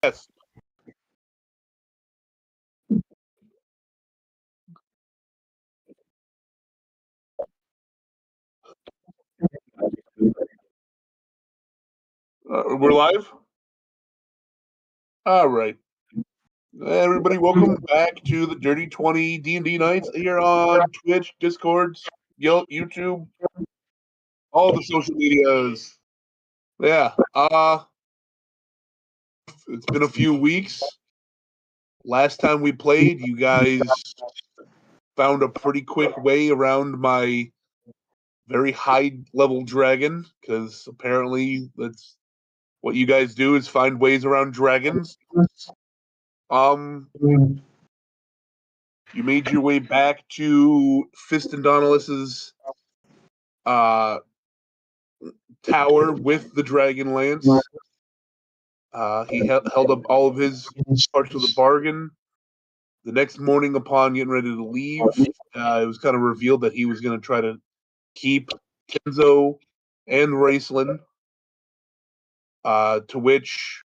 Yes. We're live? All right. Everybody, welcome back to the Dirty 20 D&D nights here on Twitch, Discord, YouTube, all the social medias. Yeah. It's been a few weeks. Last time we played, you guys found a pretty quick way around my very high-level dragon, because apparently that's what you guys do, is find ways around dragons. You made your way back to Fist and Donalus's tower with the dragon lance. He held up all of his parts of the bargain. The next morning, upon getting ready to leave, it was kind of revealed that he was going to try to keep Tenzo and Raceland, to which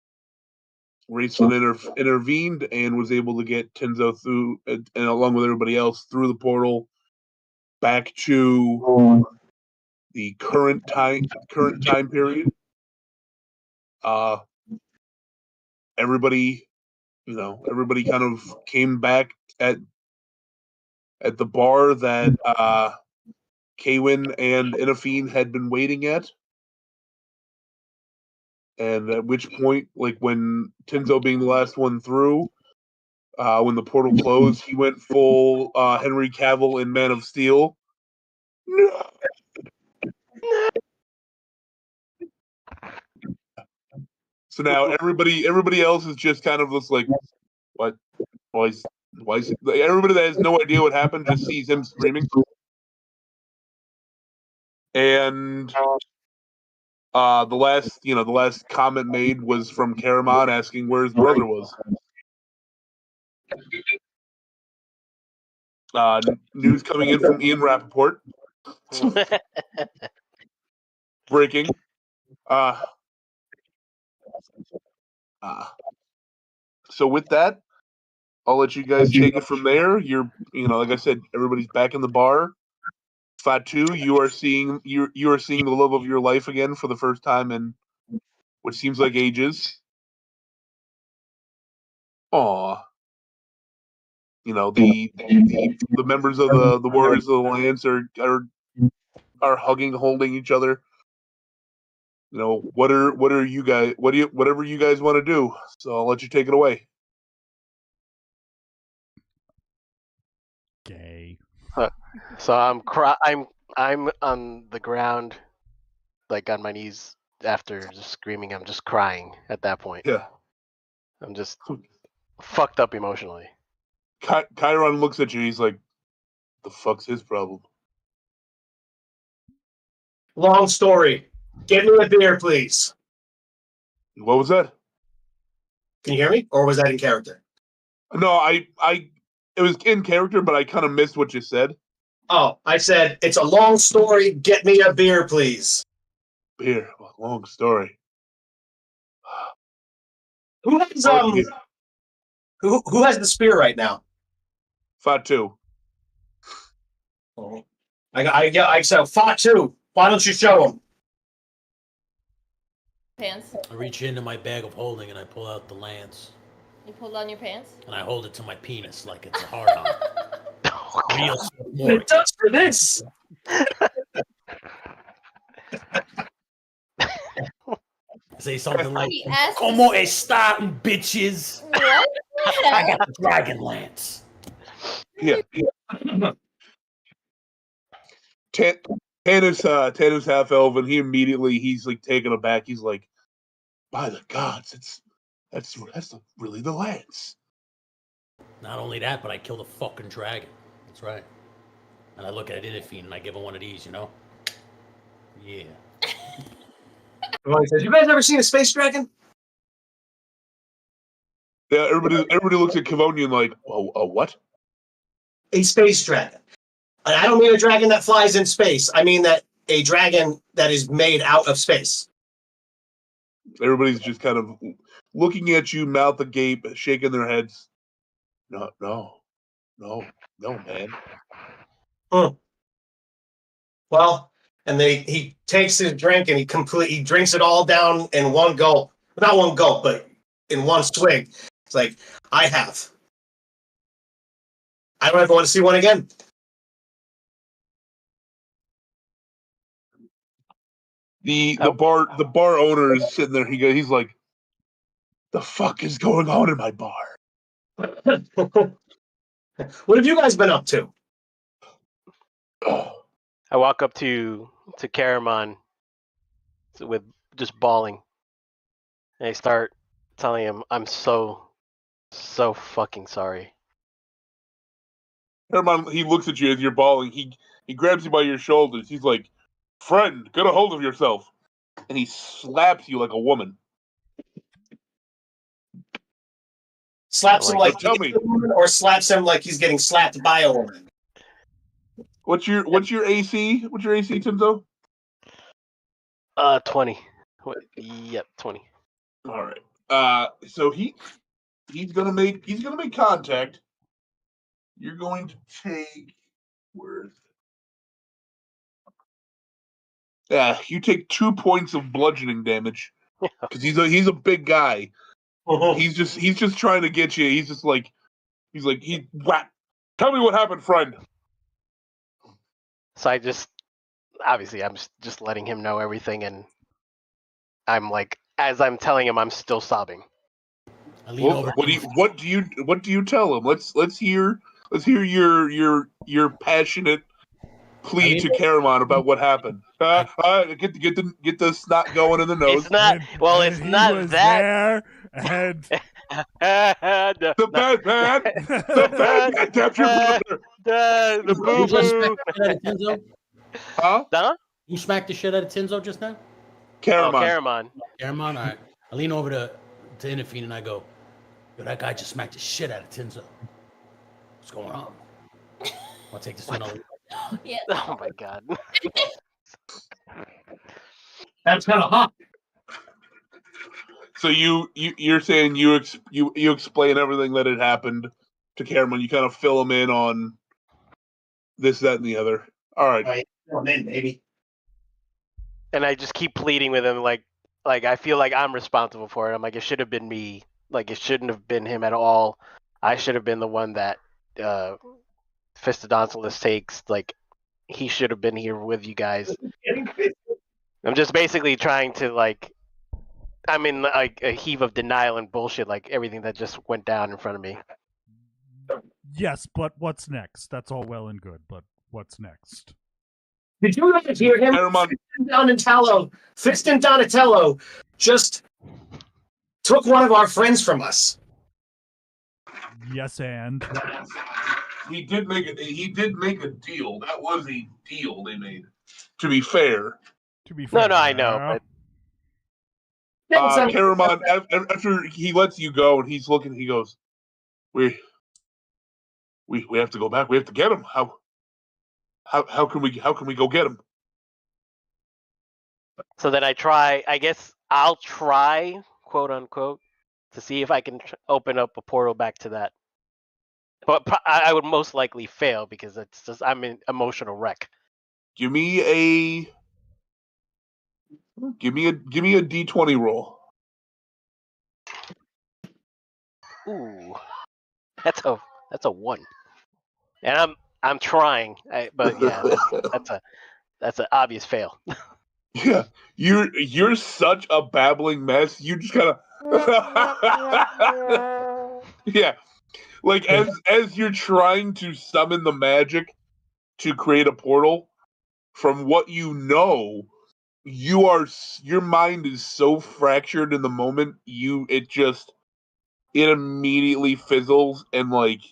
Raceland intervened and was able to get Tenzo through, and along with everybody else, through the portal back to the current time period. Everybody kind of came back at the bar that Kaywin and Inafine had been waiting at. And at which point, like when Tenzo being the last one through, when the portal closed, he went full Henry Cavill in Man of Steel. No. So now everybody else is just kind of just like, what? Why is everybody that has no idea what happened just sees him screaming? And the last comment made was from Karamon asking where his brother was. News coming in from Ian Rappaport. Breaking. So with that, I'll let you guys take it from there. Like I said, everybody's back in the bar. Fatu, you are seeing the love of your life again for the first time in what seems like ages. Aw. The members of the Warriors of the Alliance are hugging, holding each other. Whatever you guys want to do. So I'll let you take it away. Gay. So I'm on the ground, like on my knees after just screaming. I'm just crying at that point. Yeah. I'm just fucked up emotionally. Chiron looks at you. He's like, "The fuck's his problem?" Long story. Get me a beer, please. What was that? Can you hear me? Or was that in character? No, it was in character, but I kind of missed what you said. Oh, I said, it's a long story. Get me a beer, please. Beer. Long story. Who has who has the spear right now? Fatu. Oh. I said Fatu. Why don't you show him? Pants. I reach into my bag of holding and I pull out the lance. You pull down your pants? And I hold it to my penis like it's a hard on. Real It does for this. Say something like, "Como están, bitches?" What? I got the dragon lance. Yeah. Tanner's half elf, and he's like taken aback. He's like, "By the gods, that's really the lance." Not only that, but I killed a fucking dragon. That's right. And I look at Inafine and I give him one of these, Yeah. Says, you guys ever seen a space dragon? Yeah, everybody looks at Kavonian like, a what? A space dragon. And I don't mean a dragon that flies in space. I mean a dragon that is made out of space. Everybody's just kind of looking at you, mouth agape, shaking their heads. No, man. Well, and then he takes his drink and he drinks it all down in one gulp. Not one gulp, but in one swig. It's like, I don't ever want to see one again. The bar owner is sitting there. He's like, the fuck is going on in my bar? What have you guys been up to? I walk up to Caramon with just bawling, and I start telling him I'm so fucking sorry. Caramon, he looks at you as you're bawling. He grabs you by your shoulders. He's like, friend, get a hold of yourself. And he slaps you like a woman. Slaps him like tell he's me. a woman, or slaps him like he's getting slapped by a woman. What's your AC? What's your AC, Timzo? 20. Yep, 20. All right. So he's gonna make contact. You're going to take you take 2 points of bludgeoning damage because he's a big guy. He's just trying to get you. He's like whack. Tell me what happened, friend. So obviously I'm just letting him know everything, and I'm like, as I'm telling him, I'm still sobbing. I lean over. What do you tell him? Let's hear your passionate plea to Caramon about what happened. Get the snot going in the nose. It's not. Well, it's not that. There and The bad man. The bad man tapped your brother. The boo boo. Tinzo? Huh? Huh? You smacked the shit out of Tinzo just now? Caramon. Oh, Caramon. Caramon? All right. I lean over to Inafine and I go, yo, that guy just smacked the shit out of Tinzo. What's going on? I'll take this one over. Yeah. Oh my god. That's kind of hot. So you're saying you explain everything that had happened to Caramon. You kind of fill him in on this, that, and the other. All right. Well, then, maybe. And I just keep pleading with him, like I feel like I'm responsible for it. I'm like, it should have been me. Like, it shouldn't have been him at all. I should have been the one that Fistodontalus takes. Like, he should have been here with you guys. I'm just basically trying to, like, I'm in like a heave of denial and bullshit, like everything that just went down in front of me. yes, but what's next? That's all well and good, but what's next? Did you guys hear him? Fiston Donatello just took one of our friends from us. Yes, and He did make a deal. That was a deal they made. To be fair. no, I know, but Caramon, after he lets you go and he's looking, he goes, We have to go back. We have to get him. How can we go get him? so then I guess I'll try, quote unquote, to see if I can open up a portal back to that. But I would most likely fail because it's just I'm an emotional wreck. Give me a D20 roll. Ooh, that's a 1, and I'm trying, but yeah, that's an obvious fail. Yeah, you're such a babbling mess. You just kind of yeah, like as you're trying to summon the magic to create a portal. From what you know, your mind is so fractured in the moment. It immediately fizzles and like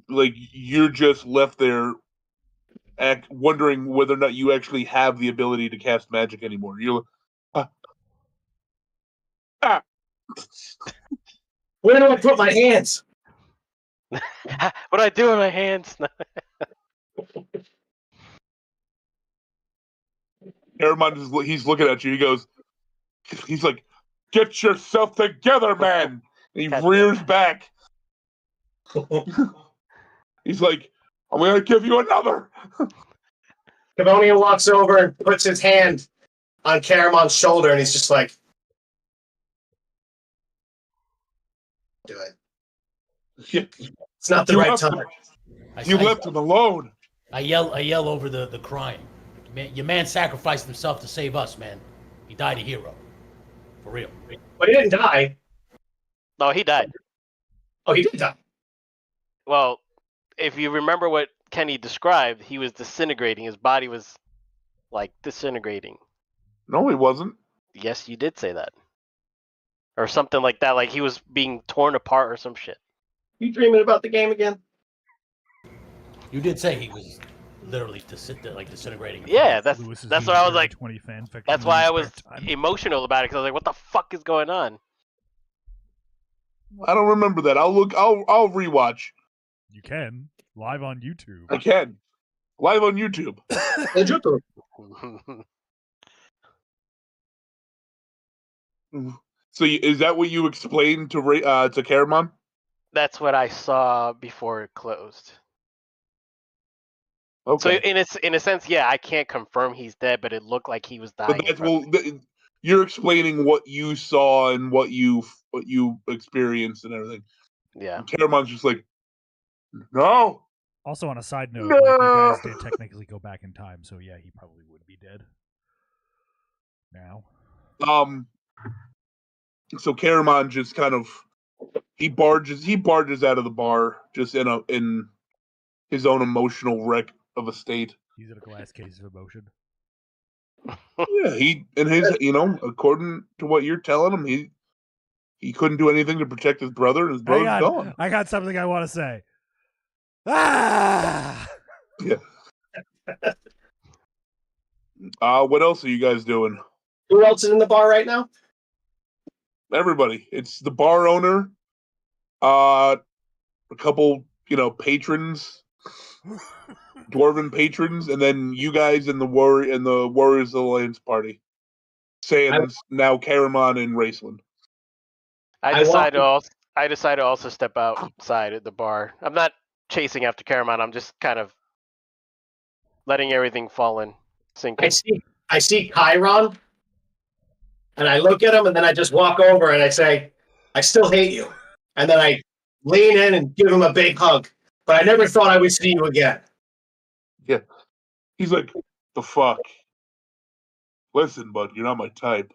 you're just left there wondering whether or not you actually have the ability to cast magic anymore. You're Where do I put my hands? What do I do with my hands? Caramon he's looking at you. He goes, He's like, "Get yourself together, man!" And he God rears back. He's like, "I'm gonna give you another." Cavonian walks over and puts his hand on Caramon's shoulder, and he's just like, "Do it. Yeah, It's not the you right left time." him. You left him alone. I yell over the crying. Your man sacrificed himself to save us, man. He died a hero. For real. But he didn't die. No, he died. Oh, he did die. Well, if you remember what Kenny described, he was disintegrating. His body was like disintegrating. No, he wasn't. Yes, you did say that. Or something like that, like he was being torn apart or some shit. You dreaming about the game again? You did say he was literally disintegrating. Yeah, that's Lewis's what I was like. 20 fan fiction That's in why his I was spare time. emotional about it, because I was like, what the fuck is going on? I don't remember that. I'll rewatch. You can live on YouTube. I can. Live on YouTube. So is that what you explained to Caramon? That's what I saw before it closed. Okay. So in a sense, yeah, I can't confirm he's dead, but it looked like he was dying. But that's you're explaining what you saw and what you experienced and everything. Yeah. And Caramon's just like, no. Also, on a side note, No! like, you guys did technically go back in time, so yeah, he probably would be dead now. So Caramon just kind of he barges out of the bar just in his own emotional wreck of a state. He's in a glass case of emotion. Yeah, he and his according to what you're telling him, he couldn't do anything to protect his brother, and his brother's gone. I got something I want to say. Ah! Yeah. What else are you guys doing? Who else is in the bar right now? Everybody. It's the bar owner, a couple, patrons, dwarven patrons, and then you guys and the Warriors Alliance party. Sans now Caramon and Raceland. I decided to also step outside at the bar. I'm not chasing after Caramon. I'm just kind of letting everything fall in, sink in. I see Chiron, and I look at him, and then I just walk over and I say, "I still hate you." And then I lean in and give him a big hug. But I never thought I would see you again. Yeah. He's like, the fuck? Listen, bud, you're not my type.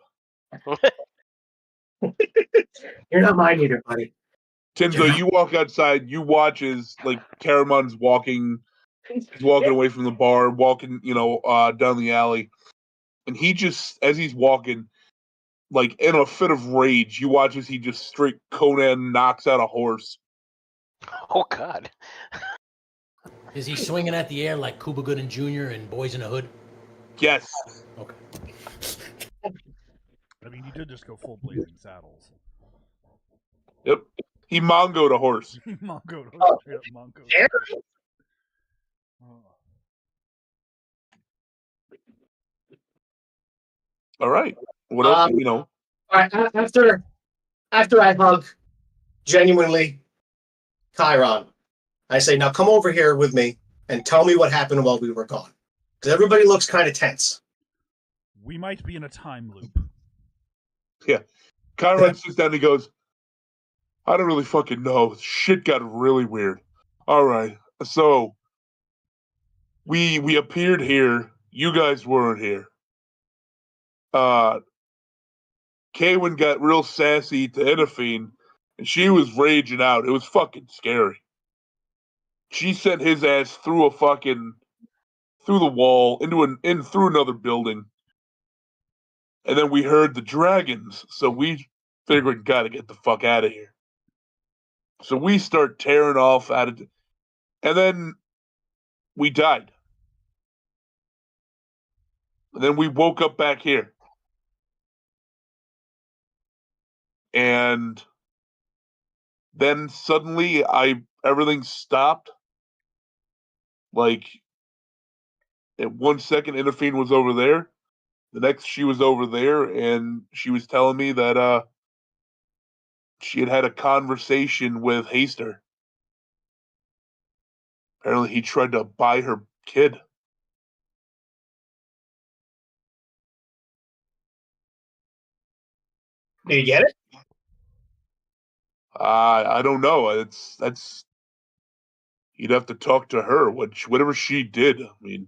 You're not mine either, buddy. Tinzo, you walk outside, you watch as Caramon's walking. He's walking away from the bar, walking, down the alley. And he just, as he's walking, like in a fit of rage, you watch as he just straight Conan knocks out a horse. Oh, God. Is he swinging at the air like Cuba Gooding Jr. in Boys in the Hood? Yes. Okay. I mean, he did just go full Blazing Saddles. Yep. He mongoed a horse. Mongoed. Straight up mongoed. Yeah. Oh. All right. What else? All right. After I hug genuinely Chiron, I say, "Now come over here with me and tell me what happened while we were gone." Because everybody looks kind of tense. We might be in a time loop. Yeah. Chiron sits down and he goes, "I don't really fucking know. Shit got really weird. All right. So we appeared here. You guys weren't here. Kaywin got real sassy to Enifine, and she was raging out. It was fucking scary. She sent his ass through the wall through another building. And then we heard the dragons, so we figured gotta get the fuck out of here. So we start tearing off out of, and then we died. And then we woke up back here. And then suddenly everything stopped. Like, at 1 second, Enifine was over there. The next, she was over there, and she was telling me that she had a conversation with Haster. Apparently, he tried to buy her kid. Did you get it? I don't know. That's you'd have to talk to her. Whatever she did, I mean,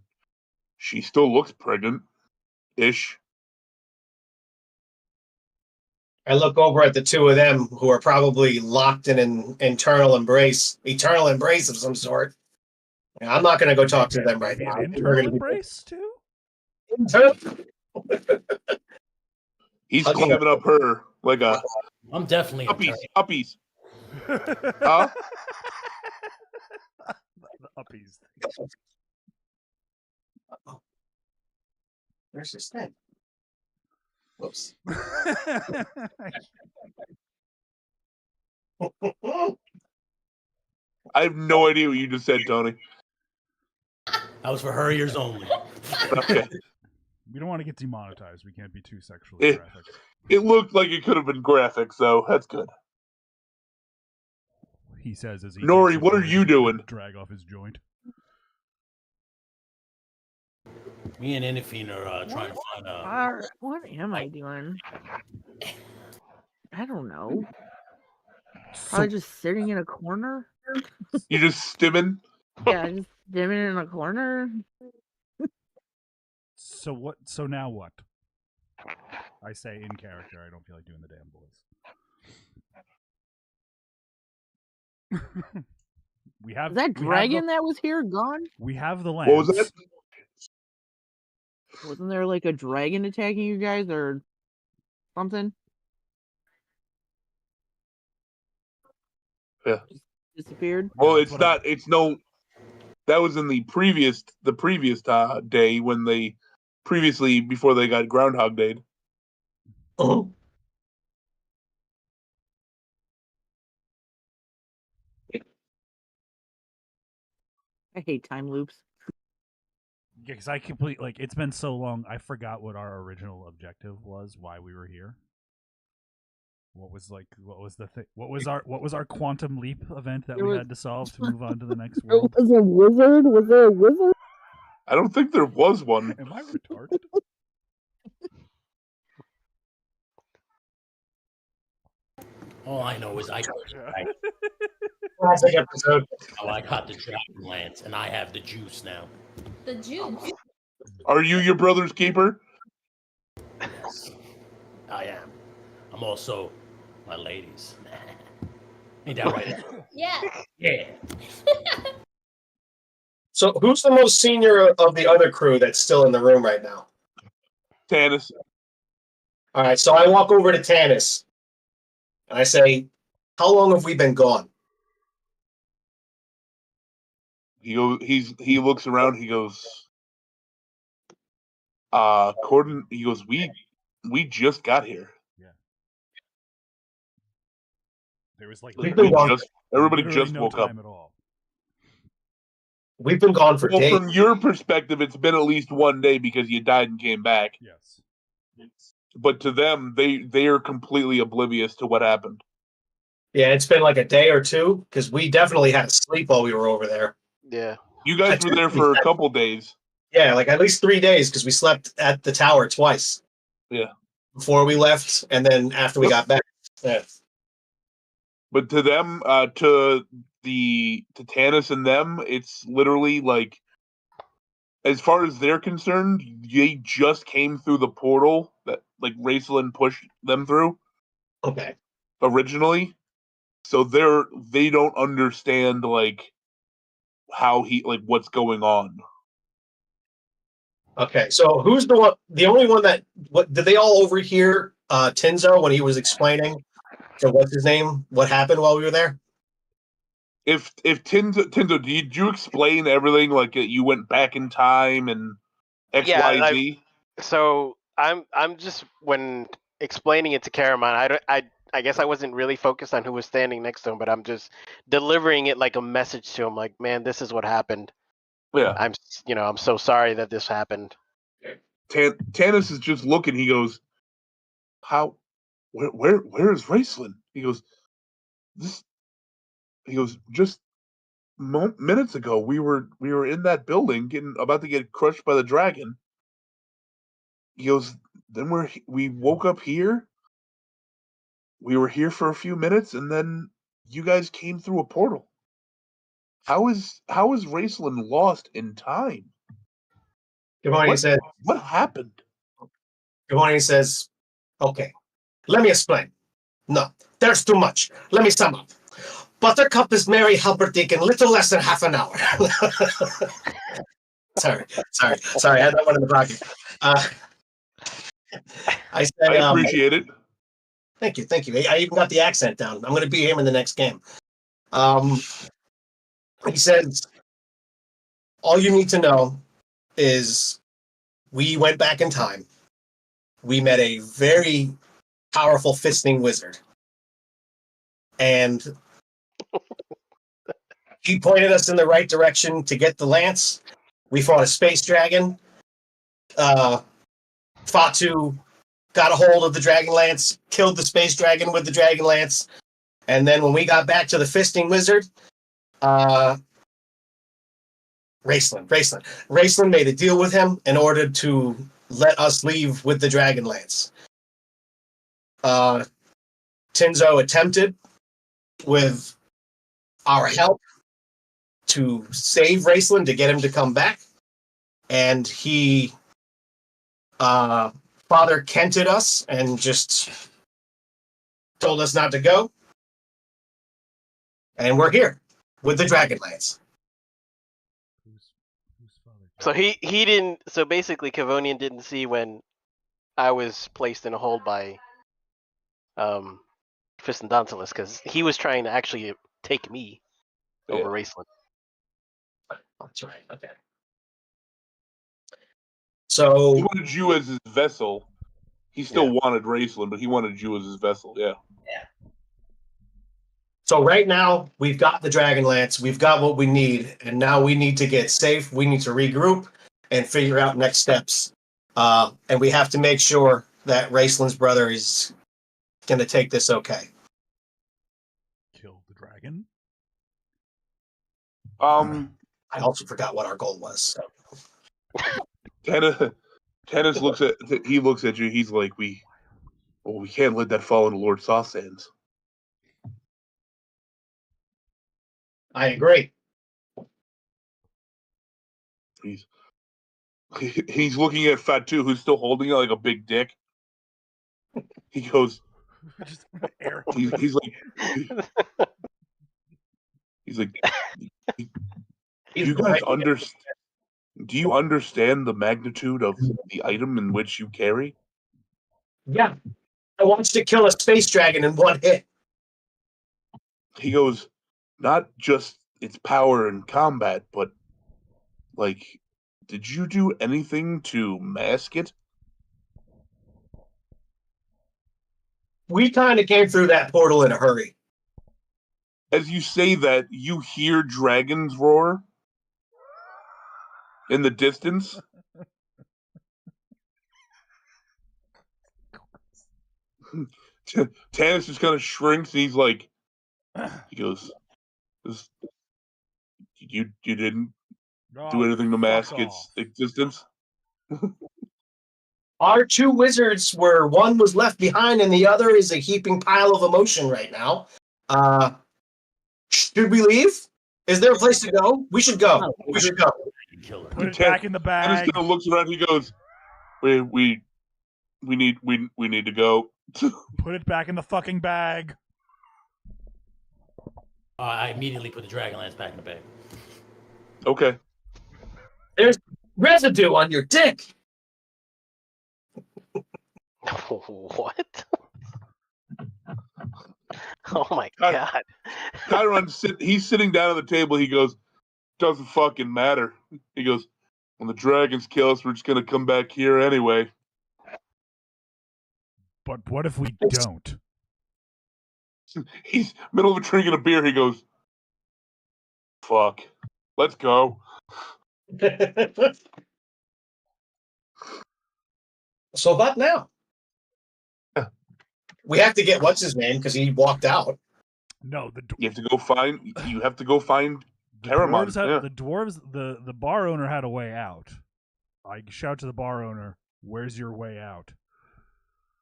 she still looks pregnant-ish. I look over at the two of them who are probably locked in an eternal embrace of some sort. I'm not going to go talk to them right now. An internal embrace too. He's Hugging climbing up her like a I'm definitely uppies. Huh? The uppies. Where's his head? Whoops. I have no idea what you just said, Tony. That was for her ears only. Okay. We don't want to get demonetized. We can't be too sexually graphic. It looked like it could have been graphic, so that's good. He says as he Nori, takes what a are you doing? Drag off his joint. Me and Inafine are trying to find a. What am I doing? I don't know. Probably just sitting in a corner. You just stimming? Yeah, just sitting in a corner. So what? So now what? I say in character. I don't feel like doing the damn voice. We have Is that dragon that was here gone? We have the lance. What was that? Wasn't there like a dragon attacking you guys or something? Yeah. Just disappeared. Well, Yeah, it's not. It's no. That was in the previous day when they previously before they got Groundhog Day. Oh. I hate time loops. Yeah, because I completely like it's been so long. I forgot what our original objective was. Why we were here. What was the thing? What was our quantum leap event that we had to solve to move on to the next world? Was there a wizard? Was there a wizard? I don't think there was one. Am I retarded? All I know is Classic episode. I got the dragon lance, and I have the juice now. The juice. Are you your brother's keeper? Yes, I am. I'm also my ladies. Ain't that right? Yeah. Yeah. So, who's the most senior of the other crew that's still in the room right now? Tanis. All right, so I walk over to Tanis and I say, "How long have we been gone?" He looks around. He goes, Corden. He goes, we just got here. There was like Everybody literally just no woke up. time at all. We've been gone for Well, days. from your perspective, it's been at least one day because you died and came back. Yes. But to them, they are completely oblivious to what happened. Yeah, it's been like a day or two because we definitely had to sleep while we were over there. Yeah. You guys were there for a couple days. Yeah, like at least 3 days because we slept at the tower twice. Yeah. Before we left and then after we got back. Yeah. But to them, to Tanis and them, it's literally like, as far as they're concerned, they just came through the portal that like Raceland pushed them through. Okay. Originally, so they don't understand like how what's going on. Okay, so who's the only one that did they all overhear Tinzo when he was explaining to what's his name what happened while we were there? If Tinzo, did you explain everything like you went back in time and X, Y, Z? So I'm just when explaining it to Karaman, I guess I wasn't really focused on who was standing next to him, but I'm just delivering it like a message to him, like, man, this is what happened. Yeah. I'm so sorry that this happened. Tanis is just looking. He goes, "How? Where is Raceland?" He goes, "This." He goes, "Just minutes ago, we were in that building, about to get crushed by the dragon." He goes, "Then we woke up here. We were here for a few minutes, and then you guys came through a portal. How is Raceland lost in time? Giovanni said, What happened?" Giovanni says, okay, let me explain. No, there's too much. Let me sum up. Buttercup is Mary Halperdink in little less than half an hour. Sorry, I had that one in the pocket. I said, I appreciate it. Thank you. I even got the accent down. I'm going to beat him in the next game. He says, all you need to know is we went back in time. We met a very powerful fisting wizard. And he pointed us in the right direction to get the lance. We fought a space dragon. Fatu got a hold of the dragon lance, killed the space dragon with the dragon lance. And then when we got back to the fisting wizard, Raceland made a deal with him in order to let us leave with the dragon lance. Tinzo attempted, with our help, to save Raceland, to get him to come back. And he Father Kented us and just told us not to go. And we're here with the Dragonlance. So he didn't. So basically, Cavonian didn't see when I was placed in a hold by Fistandantilus, because he was trying to actually take me over Raceland. That's right. Okay. So he wanted you as his vessel. He still wanted Raceland, but he wanted you as his vessel. Yeah. So right now we've got the Dragonlance, we've got what we need, and now we need to get safe. We need to regroup and figure out next steps. And we have to make sure that Raceland's brother is going to take this okay. Kill the dragon. I also forgot what our goal was. So. Tanis looks at you. He's like, we can't let that fall into Lord Sauce's hands. I agree. He's looking at Fatu, who's still holding it like a big dick. He goes, he's like, do you understand the magnitude of the item in which you carry? Yeah. I want you to kill a space dragon in one hit. He goes, not just its power in combat, but like, did you do anything to mask it? We kind of came through that portal in a hurry. As you say that, you hear dragons roar in the distance. Tanis just kind of shrinks, and he's like, he goes, you didn't do anything to mask its existence? Our two wizards one was left behind and the other is a heaping pile of emotion right now. Should we leave? Is there a place to go? We should go. We should go. Put it back in the bag. Tanis kind of looks around. He goes, we need to go. Put it back in the fucking bag. I immediately put the Dragonlance back in the bag. Okay. There's residue on your dick. What? Oh my god. Chiron, he's sitting down at the table. He goes, doesn't fucking matter. He goes, when the dragons kill us, we're just going to come back here anyway. But what if we don't? He's middle of drinking a beer. He goes, fuck. Let's go. So what now? We have to get what's his name because he walked out. No, You have to go find. You have to go find the Caramon. dwarves. The bar owner had a way out. I shout to the bar owner, "Where's your way out?"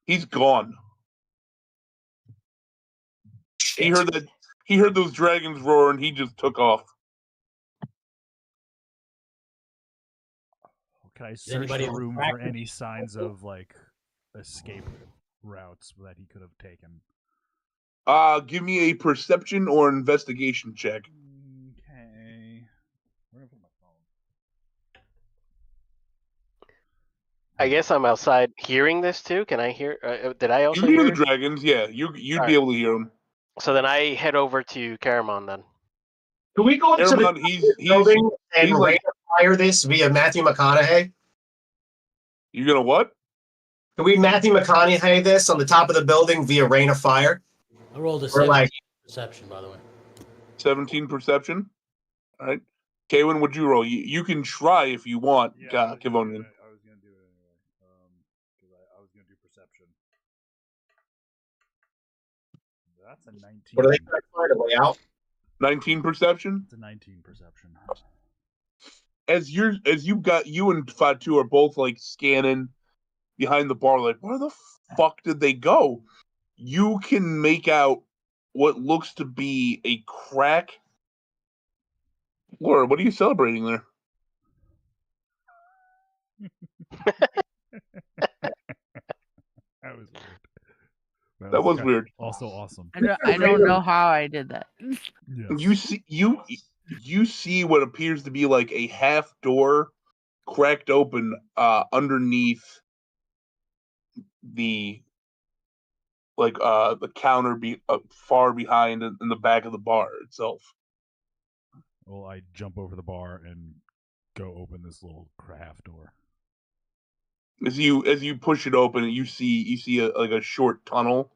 He's gone. He heard that. He heard those dragons roar, and he just took off. Can I search anybody the room track for him? any signs of like escape routes that he could have taken? Give me a perception or investigation check. Okay. Where did I put my phone? I guess I'm outside hearing this too. Can I hear? Did I also You hear hear? the dragons, yeah. You'd Alright. be able to hear them. So then I head over to Caramon then. Can we go into Caramon, the he's building and he's like- rate fire this via Matthew McConaughey? You gonna what? Can we Matthew McConaughey this on the top of the building via rain of fire? I rolled a Or 17 like perception, by the way. 17 perception. All right. Kaywin, what'd you roll? You can try if you want, Kivonian. I was gonna do it anyway. Because I was gonna do perception. That's a 19. what are they trying to find a way out? 19 perception. It's a 19 perception. As you and Fatu are both like scanning behind the bar, like where the fuck did they go? You can make out what looks to be a crack. Laura, what are you celebrating there? That was weird. That was kinda weird. Also awesome. I don't know how I did that. Yes. You see what appears to be like a half door cracked open underneath the counter far behind in the back of the bar itself. Well, I jump over the bar and go open this little half door. As you push it open, you see a short tunnel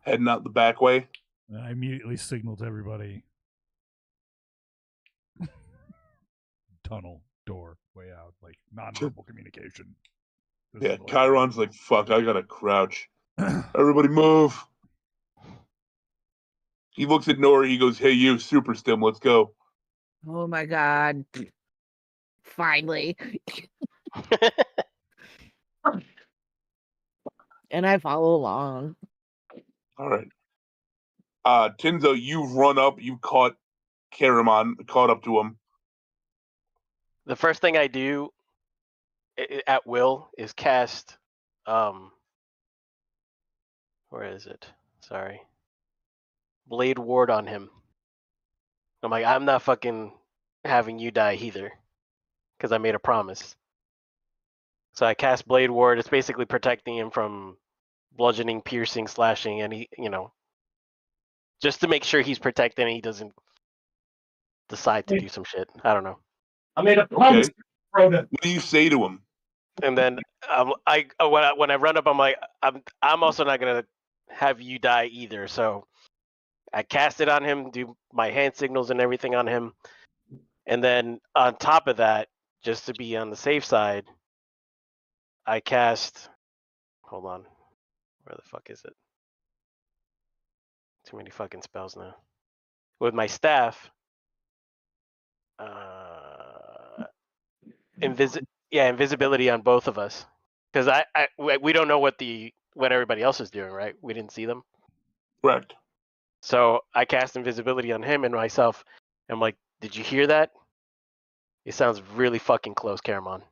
heading out the back way. And I immediately signal to everybody. Tunnel, door, way out, like nonverbal communication. Yeah, Chiron's like, fuck, I gotta crouch. Everybody move. He looks at Nori, he goes, hey you, super stim, let's go. Oh my god. Finally. And I follow along. All right. Tinzo, you've run up, you've caught up to him. The first thing I do at will is cast where is it? Sorry. Blade Ward on him. I'm like, I'm not fucking having you die either. Because I made a promise. So I cast Blade Ward. It's basically protecting him from bludgeoning, piercing, slashing, and just to make sure he's protected and he doesn't decide to do some shit. I don't know. I made a promise. What do you say to him? And then when I run up, I'm like, I'm also not gonna have you die either. So I cast it on him, do my hand signals and everything on him, and then on top of that, just to be on the safe side, I cast. Hold on, where the fuck is it? Too many fucking spells now. With my staff, invisibility on both of us, because we don't know what everybody else is doing, right? We didn't see them. Correct. So I cast invisibility on him and myself. I'm like, did you hear that? It sounds really fucking close, Caramon.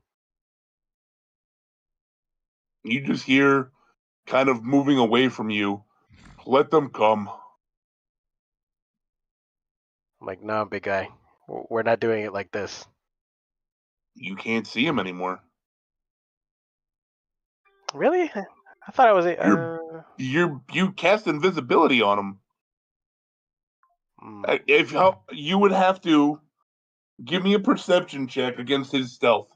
You just hear kind of moving away from you. Let them come. I'm like, no, big guy. We're not doing it like this. You can't see him anymore. Really? I thought I was. You cast invisibility on him. Mm. If you would have to give me a perception check against his stealth.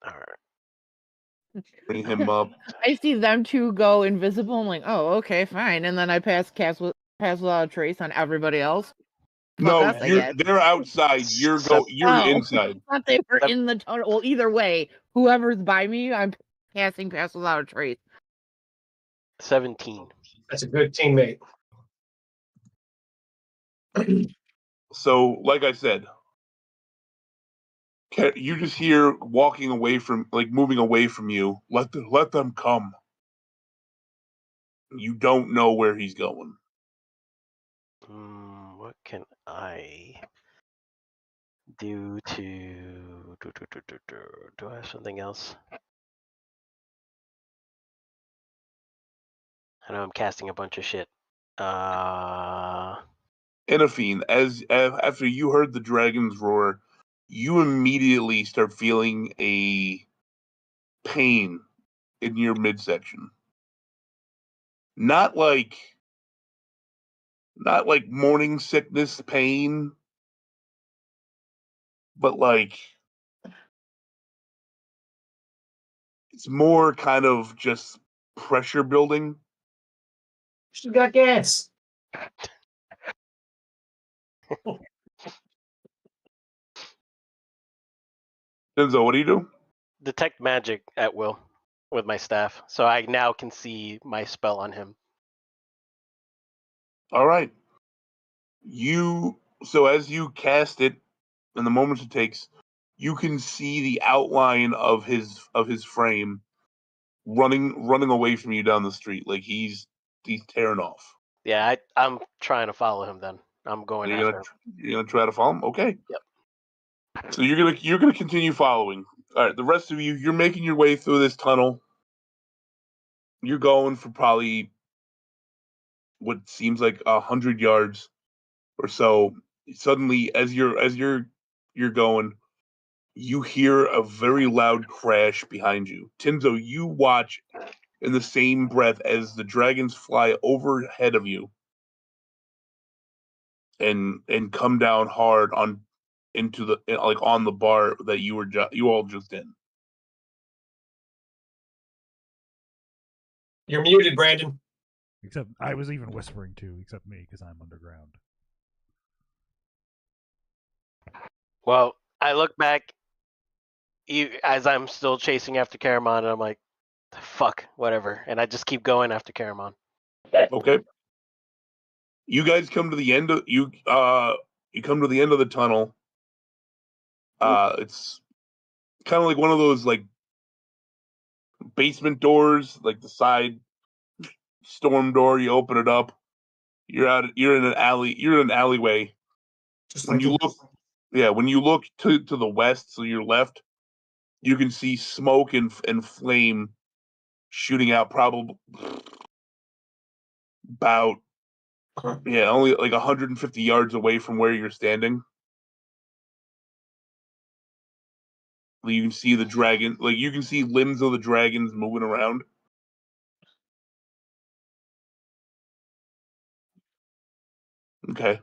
All right. Bring him up. I see them two go invisible. I'm like, oh, okay, fine. And then I pass without a trace on everybody else. No, us, I guess. they're outside. You're inside. I thought they were in the tunnel. Well, either way, whoever's by me, I'm Passing pass without a trace. 17. That's a good teammate. So, like I said, you just hear walking away from, like moving away from you. Let them come. You don't know where he's going. What can I do to do I have something else? I know I'm casting a bunch of shit. Enafine, as after you heard the dragon's roar, you immediately start feeling a pain in your midsection. Not like morning sickness pain, but like it's more kind of just pressure building. She got gas. Denzo, what do you do? Detect magic at will with my staff, so I now can see my spell on him. All right. So as you cast it, in the moments it takes, you can see the outline of his frame running away from you down the street, like he's tearing off. Yeah, I'm trying to follow him. Then I'm going after him. You're gonna try to follow him. Okay. Yep. So you're gonna continue following. All right. The rest of you're making your way through this tunnel. You're going for probably what seems like 100 yards or so. Suddenly, as you're going, you hear a very loud crash behind you. Tinzo, you watch in the same breath as the dragons fly overhead of you and come down hard on into the on the bar that you all just in. You're muted, Brandon. Except I was even whispering too, except me, because I'm underground. Well, I look back as I'm still chasing after Caramon, and I'm like, fuck, whatever. And I just keep going after Caramon. Okay. You guys come to the end of you come to the end of the tunnel. It's kind of like one of those like basement doors, like the side storm door. You open it up. You're in an alley. You're in an alleyway. Just When like you look, when you look to the west, so your left, you can see smoke and flame shooting out. Probably about only like 150 yards away from where you're standing. You can see the dragon, like you can see limbs of the dragons moving around. Okay.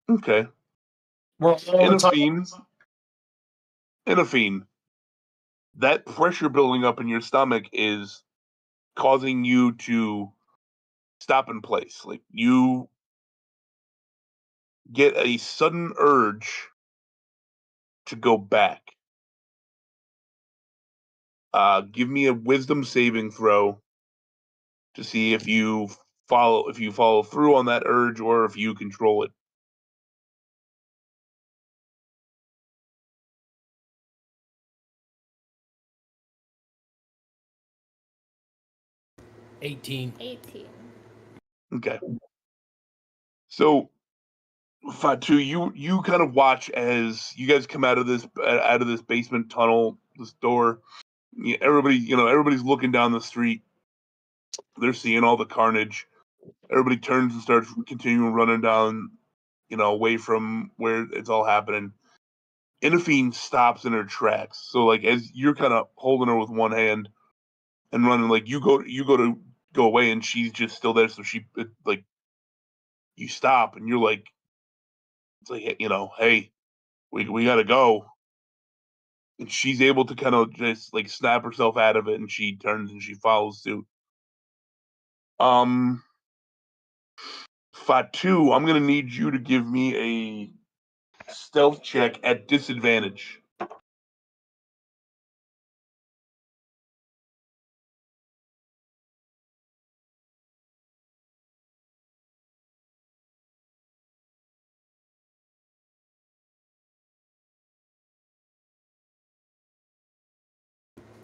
Okay. Well, Enafine, that pressure building up in your stomach is causing you to stop in place. Like you get a sudden urge to go back. Give me a wisdom saving throw to see if you follow through on that urge or if you control it. $18. 18. Okay. So, Fatu, you kind of watch as you guys come out of this basement tunnel, this door. Everybody's looking down the street. They're seeing all the carnage. Everybody turns and starts continuing running down, away from where it's all happening. Enafine stops in her tracks. So, like, as you're kind of holding her with one hand and running, like you go to go away, and she's just still there. So you stop, and you're like, it's like, hey, we gotta go. And she's able to kind of just like snap herself out of it, and she turns and she follows suit. Fatu, I'm gonna need you to give me a stealth check at disadvantage.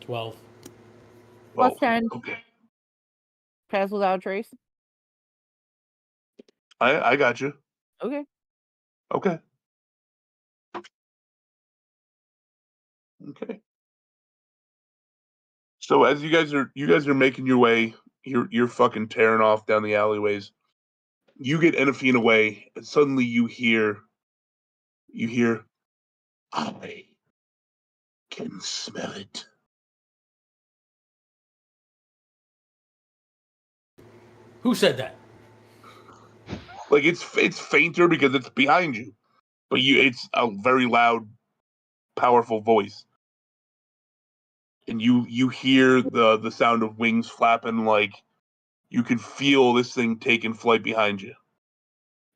$12. Plus 10. Okay. Pass without trace. I got you. Okay. Okay. Okay. So as you guys are making your way, you're fucking tearing off down the alleyways. You get Enafine away, and suddenly you hear, I can smell it. Who said that? Like it's fainter because it's behind you, but it's a very loud, powerful voice, and you hear the sound of wings flapping. Like you can feel this thing taking flight behind you.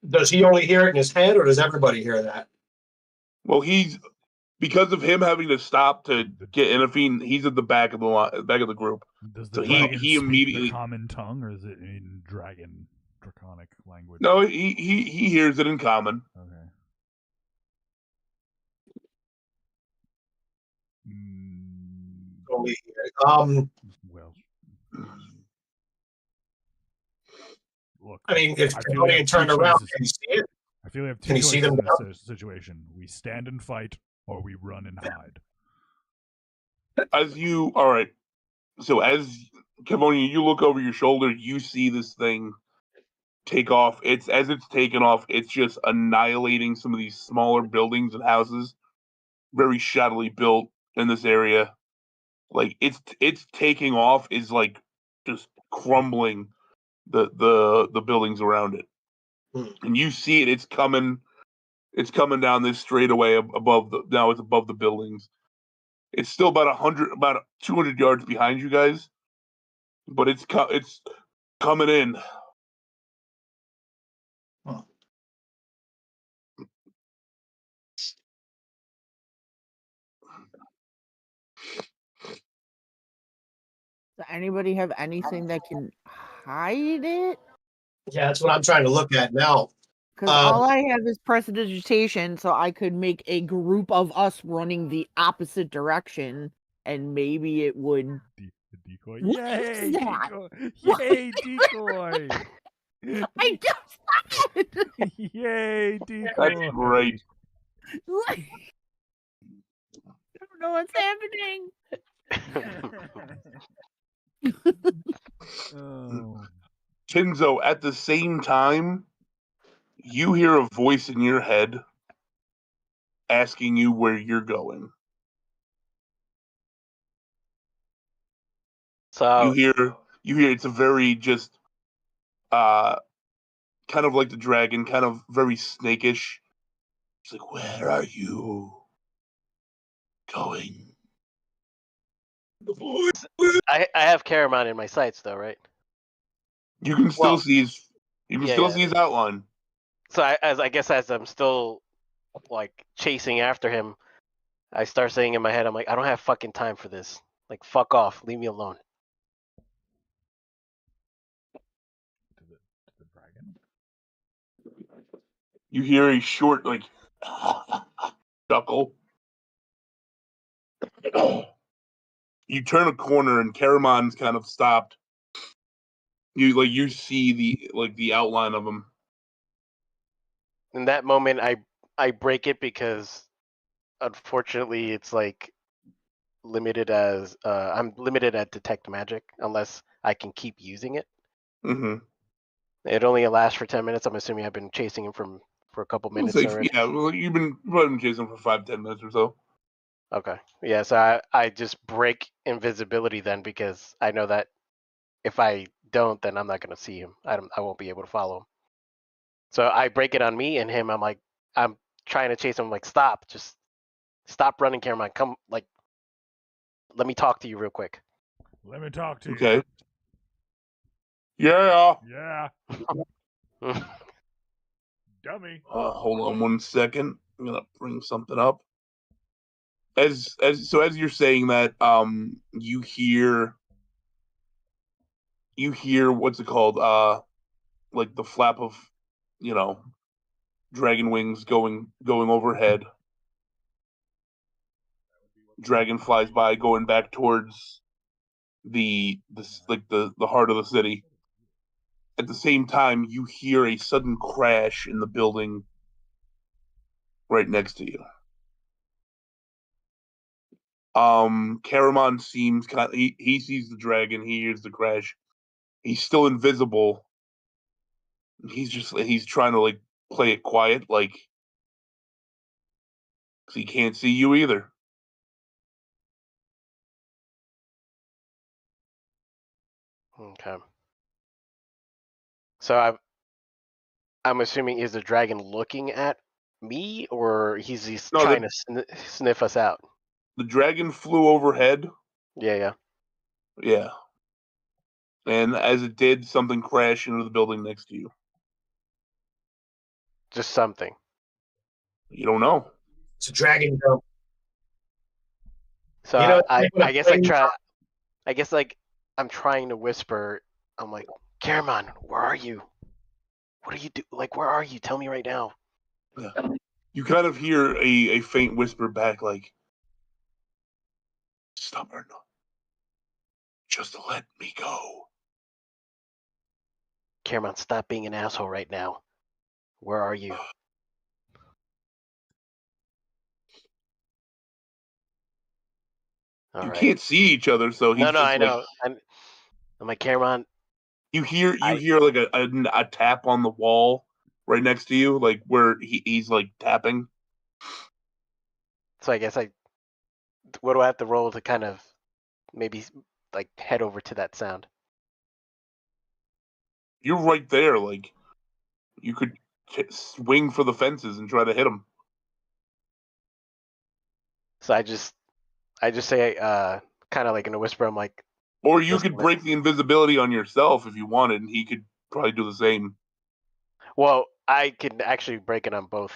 Does he only hear it in his head, or does everybody hear that? Well, because of him having to stop to get Enafine, he's at the back of the group. Does So the he dragon speak immediately the common tongue, or is it in dragon draconic language? No, he hears it in common. Okay. Only Well, look. I mean, if I feel we have Cambodian two turned around, choices. can you see it? I feel we have two Can you see choices them in now? this situation. We stand and fight, or we run and hide. All right. So as Cambodian, you look over your shoulder, you see this thing take off. As it's taken off, it's just annihilating some of these smaller buildings and houses, very shaddily built in this area. Like it's taking off is like just crumbling the buildings around it, and you see it. It's coming down this straightaway above now it's above the buildings. It's still about 200 yards behind you guys, but it's coming in. Huh. Does anybody have anything that can hide it? Yeah, that's what I'm trying to look at now. Because all I have is prestidigitation, so I could make a group of us running the opposite direction, and maybe it would. Decoy. What Yay! is that? Decoy. Yay! Decoy. I just it. Yay! Decoy. That's great. I don't know what's happening. Oh. Tinzo, at the same time, you hear a voice in your head asking you where you're going. So You hear it's a very just kind of like the dragon, kind of very snakish. It's like, where are you going? I have Caramon in my sights though, right? You can still Well, see his see his outline. So I guess as I'm still like chasing after him, I start saying in my head, I'm like, I don't have fucking time for this. Like, fuck off, leave me alone. To the dragon. You hear a short like chuckle. You turn a corner and Caramon's kind of stopped. You see the outline of him. In that moment, I break it because unfortunately it's like limited as I'm limited at detect magic unless I can keep using it. Mm-hmm. It only lasts for 10 minutes. I'm assuming I've been chasing him for a couple minutes already. Yeah, well, you've been chasing for 5-10 minutes or so. Okay. Yeah, so I just break invisibility then because I know that if I don't, then I'm not gonna see him. I won't be able to follow him. So I break it on me and him. I'm trying to chase him. I'm like, stop, just stop running, Cameron. Come, like, let me talk to you real quick. Let me talk to you. Okay. Yeah. Yeah. Dummy. Hold on 1 second. I'm gonna bring something up. As you're saying that, you hear what's it called? Like the flap of, dragon wings going overhead. Dragon flies by, going back towards the heart of the city. At the same time, you hear a sudden crash in the building right next to you. Caramon seems he sees the dragon, he hears the crash. He's still invisible. He's trying to like play it quiet, like, 'cause he can't see you either. Okay. So I'm assuming, is the dragon looking at me, or he's No, trying to sniff us out? The dragon flew overhead. Yeah. Yeah. And as it did, something crashed into the building next to you. Just something. You don't know. It's a dragon jump. So You know, I like guess I try. I guess like I'm trying to whisper. I'm like, Caramon, where are you? What are you do? Like, where are you? Tell me right now. Yeah. You kind of hear a faint whisper back, like, "Stubborn. Just let me go." Caramon, stop being an asshole right now. Where are you? All You right. can't see each other, so he's No, just I know. I'm like, Caramon. You hear like a tap on the wall right next to you, like where he's like tapping. So I guess what do I have to roll to kind of maybe like head over to that sound? You're right there, like you could swing for the fences and try to hit him. So I just say kind of like in a whisper. I'm like, Or you listen, could break the invisibility on yourself if you wanted, and he could probably do the same. well, I can actually break it on both.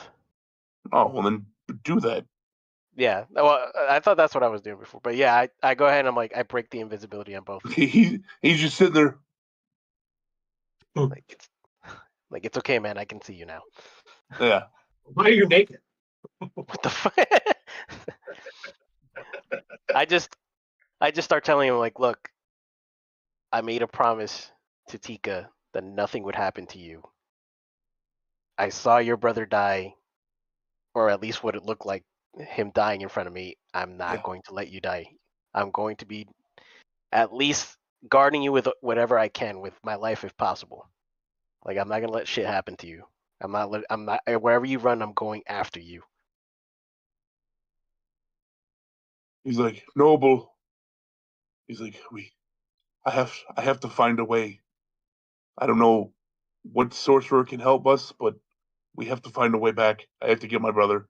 Oh, well then do that. Yeah. Well, I thought that's what I was doing before, but yeah, I go ahead and I'm like, I break the invisibility on both. He's just sitting there. Like it's okay, man. I can see you now. Yeah. Why are you naked? What the fuck? I just start telling him like, look, I made a promise to Tika that nothing would happen to you. I saw your brother die, or at least what it looked like him dying in front of me. I'm not going to let you die. I'm going to be at least guarding you with whatever I can with my life if possible. Like I'm not gonna let shit happen to you. I'm not wherever you run, I'm going after you. He's like, Noble. He's like, I have to find a way. I don't know what sorcerer can help us, but we have to find a way back. I have to get my brother.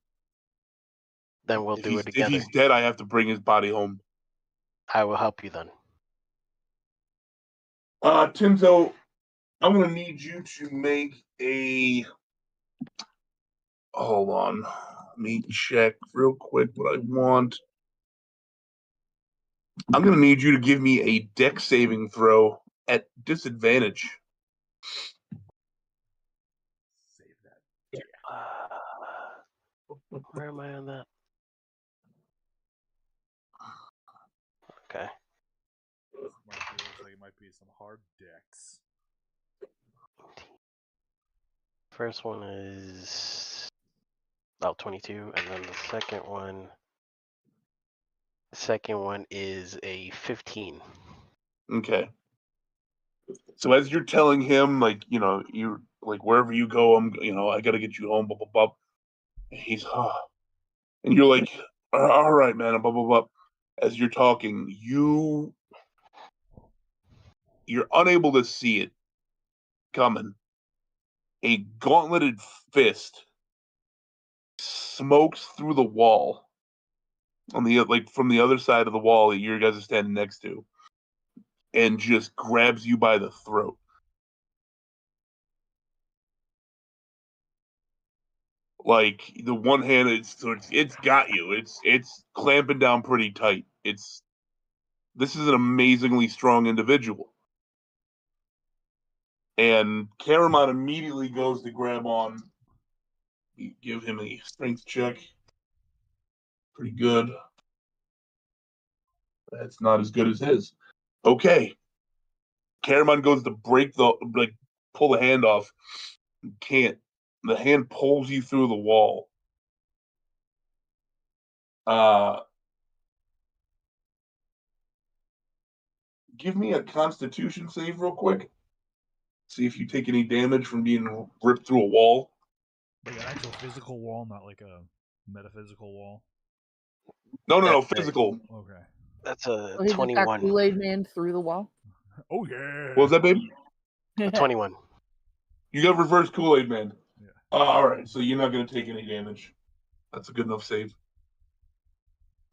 Then we'll do it together. If he's dead, I have to bring his body home. I will help you then. Tinzo, I'm gonna need you to make a. Hold on, let me check real quick what I want. I'm gonna need you to give me a dex saving throw at disadvantage. Save that. Where am I on that? Okay. Looks like it might be some hard decks. First one is 22, and then the second one is a 15. Okay. So as you're telling him, like, you're like, wherever you go, I gotta get you home, blah blah blah. He's, and you're like, all right, man, blah blah blah. As you're talking, you're unable to see it coming. A gauntleted fist smokes through the wall on from the other side of the wall that you guys are standing next to, and just grabs you by the throat. Like the one hand, it's got you. It's clamping down pretty tight. This is an amazingly strong individual. And Caramon immediately goes to grab on. You give him a strength check. Pretty good. That's not as good as his. Okay. Caramon goes to pull the hand off. Can't. The hand pulls you through the wall. Give me a Constitution save real quick. See if you take any damage from being ripped through a wall. Like an actual physical wall, not like a metaphysical wall. No, physical. Okay. That's a Oh, he just got 21. Kool-Aid Man through the wall. Oh yeah. What was that, baby? A 21. You got reverse Kool-Aid Man. Yeah. All right, so you're not going to take any damage. That's a good enough save.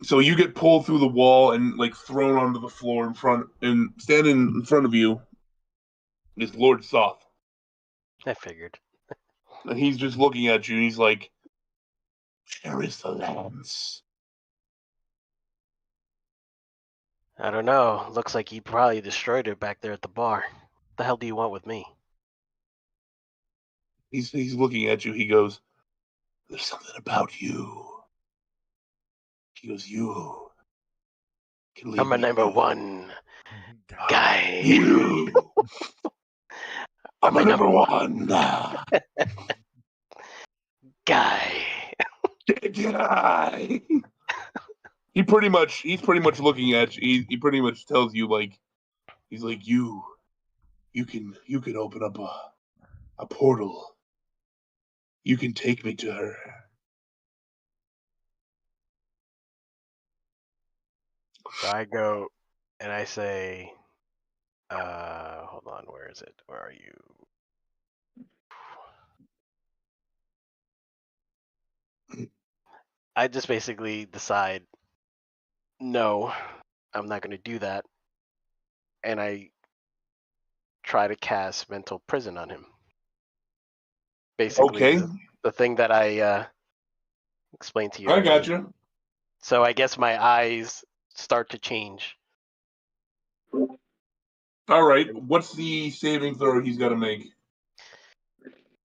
So you get pulled through the wall and like thrown onto the floor in front, and standing in front of you is Lord Soth. I figured. And he's just looking at you, and he's like, "Where is the lance?" I don't know. Looks like you probably destroyed it back there at the bar. What the hell do you want with me? He's looking at you. He goes, "There's something about you." He goes, "You can leave I'm a me number alone." one guy. You. I'm a number one Guy. guy. He's pretty much looking at you. He pretty much tells you like, he's like, you can open up a portal. You can take me to her. So I go and I say, hold on, where is it? Where are you? I just basically decide, no, I'm not going to do that. And I try to cast mental prison on him. Basically, Okay, the thing that I explained to you. I got already. you. So I guess my eyes start to change. All right, what's the saving throw he's got to make?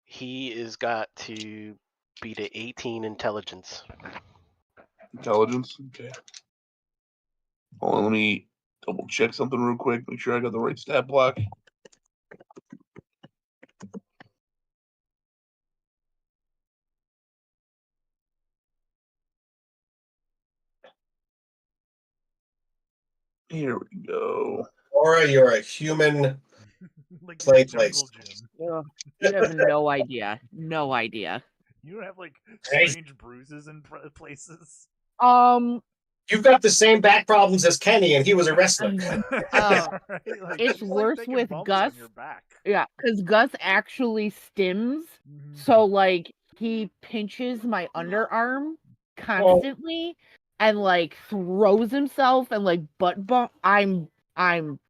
He is got to beat an 18 intelligence. Intelligence. Okay. Hold on, let me double check something real quick. Make sure I got the right stat block. Here we go. Aura, you're a human. Like Play the jungle place. gym. Yeah. You have no idea. No idea. You don't have like Hey. strange bruises in places. You've got the same back problems as Kenny, and he was a wrestler. Oh, Right? Like, it's like worse taking with bumps Gus. on your back. Yeah, because Gus actually stims. Mhm. So like he pinches my underarm constantly and like throws himself and like butt bump. I'm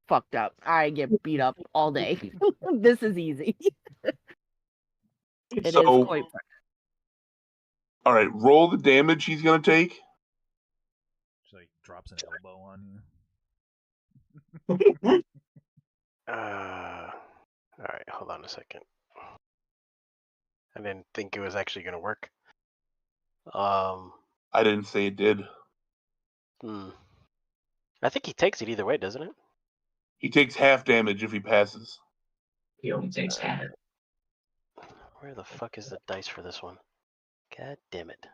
fucked up. I get beat up all day. This is easy. It is So- quite fun. All right, roll the damage he's gonna take. Just like drops an elbow on you. All right, hold on a second. I didn't think it was actually going to work. I didn't say it did. I think he takes it either way, doesn't it? He takes half damage if he passes. He only takes half. Where the fuck is the dice for this one? God damn it.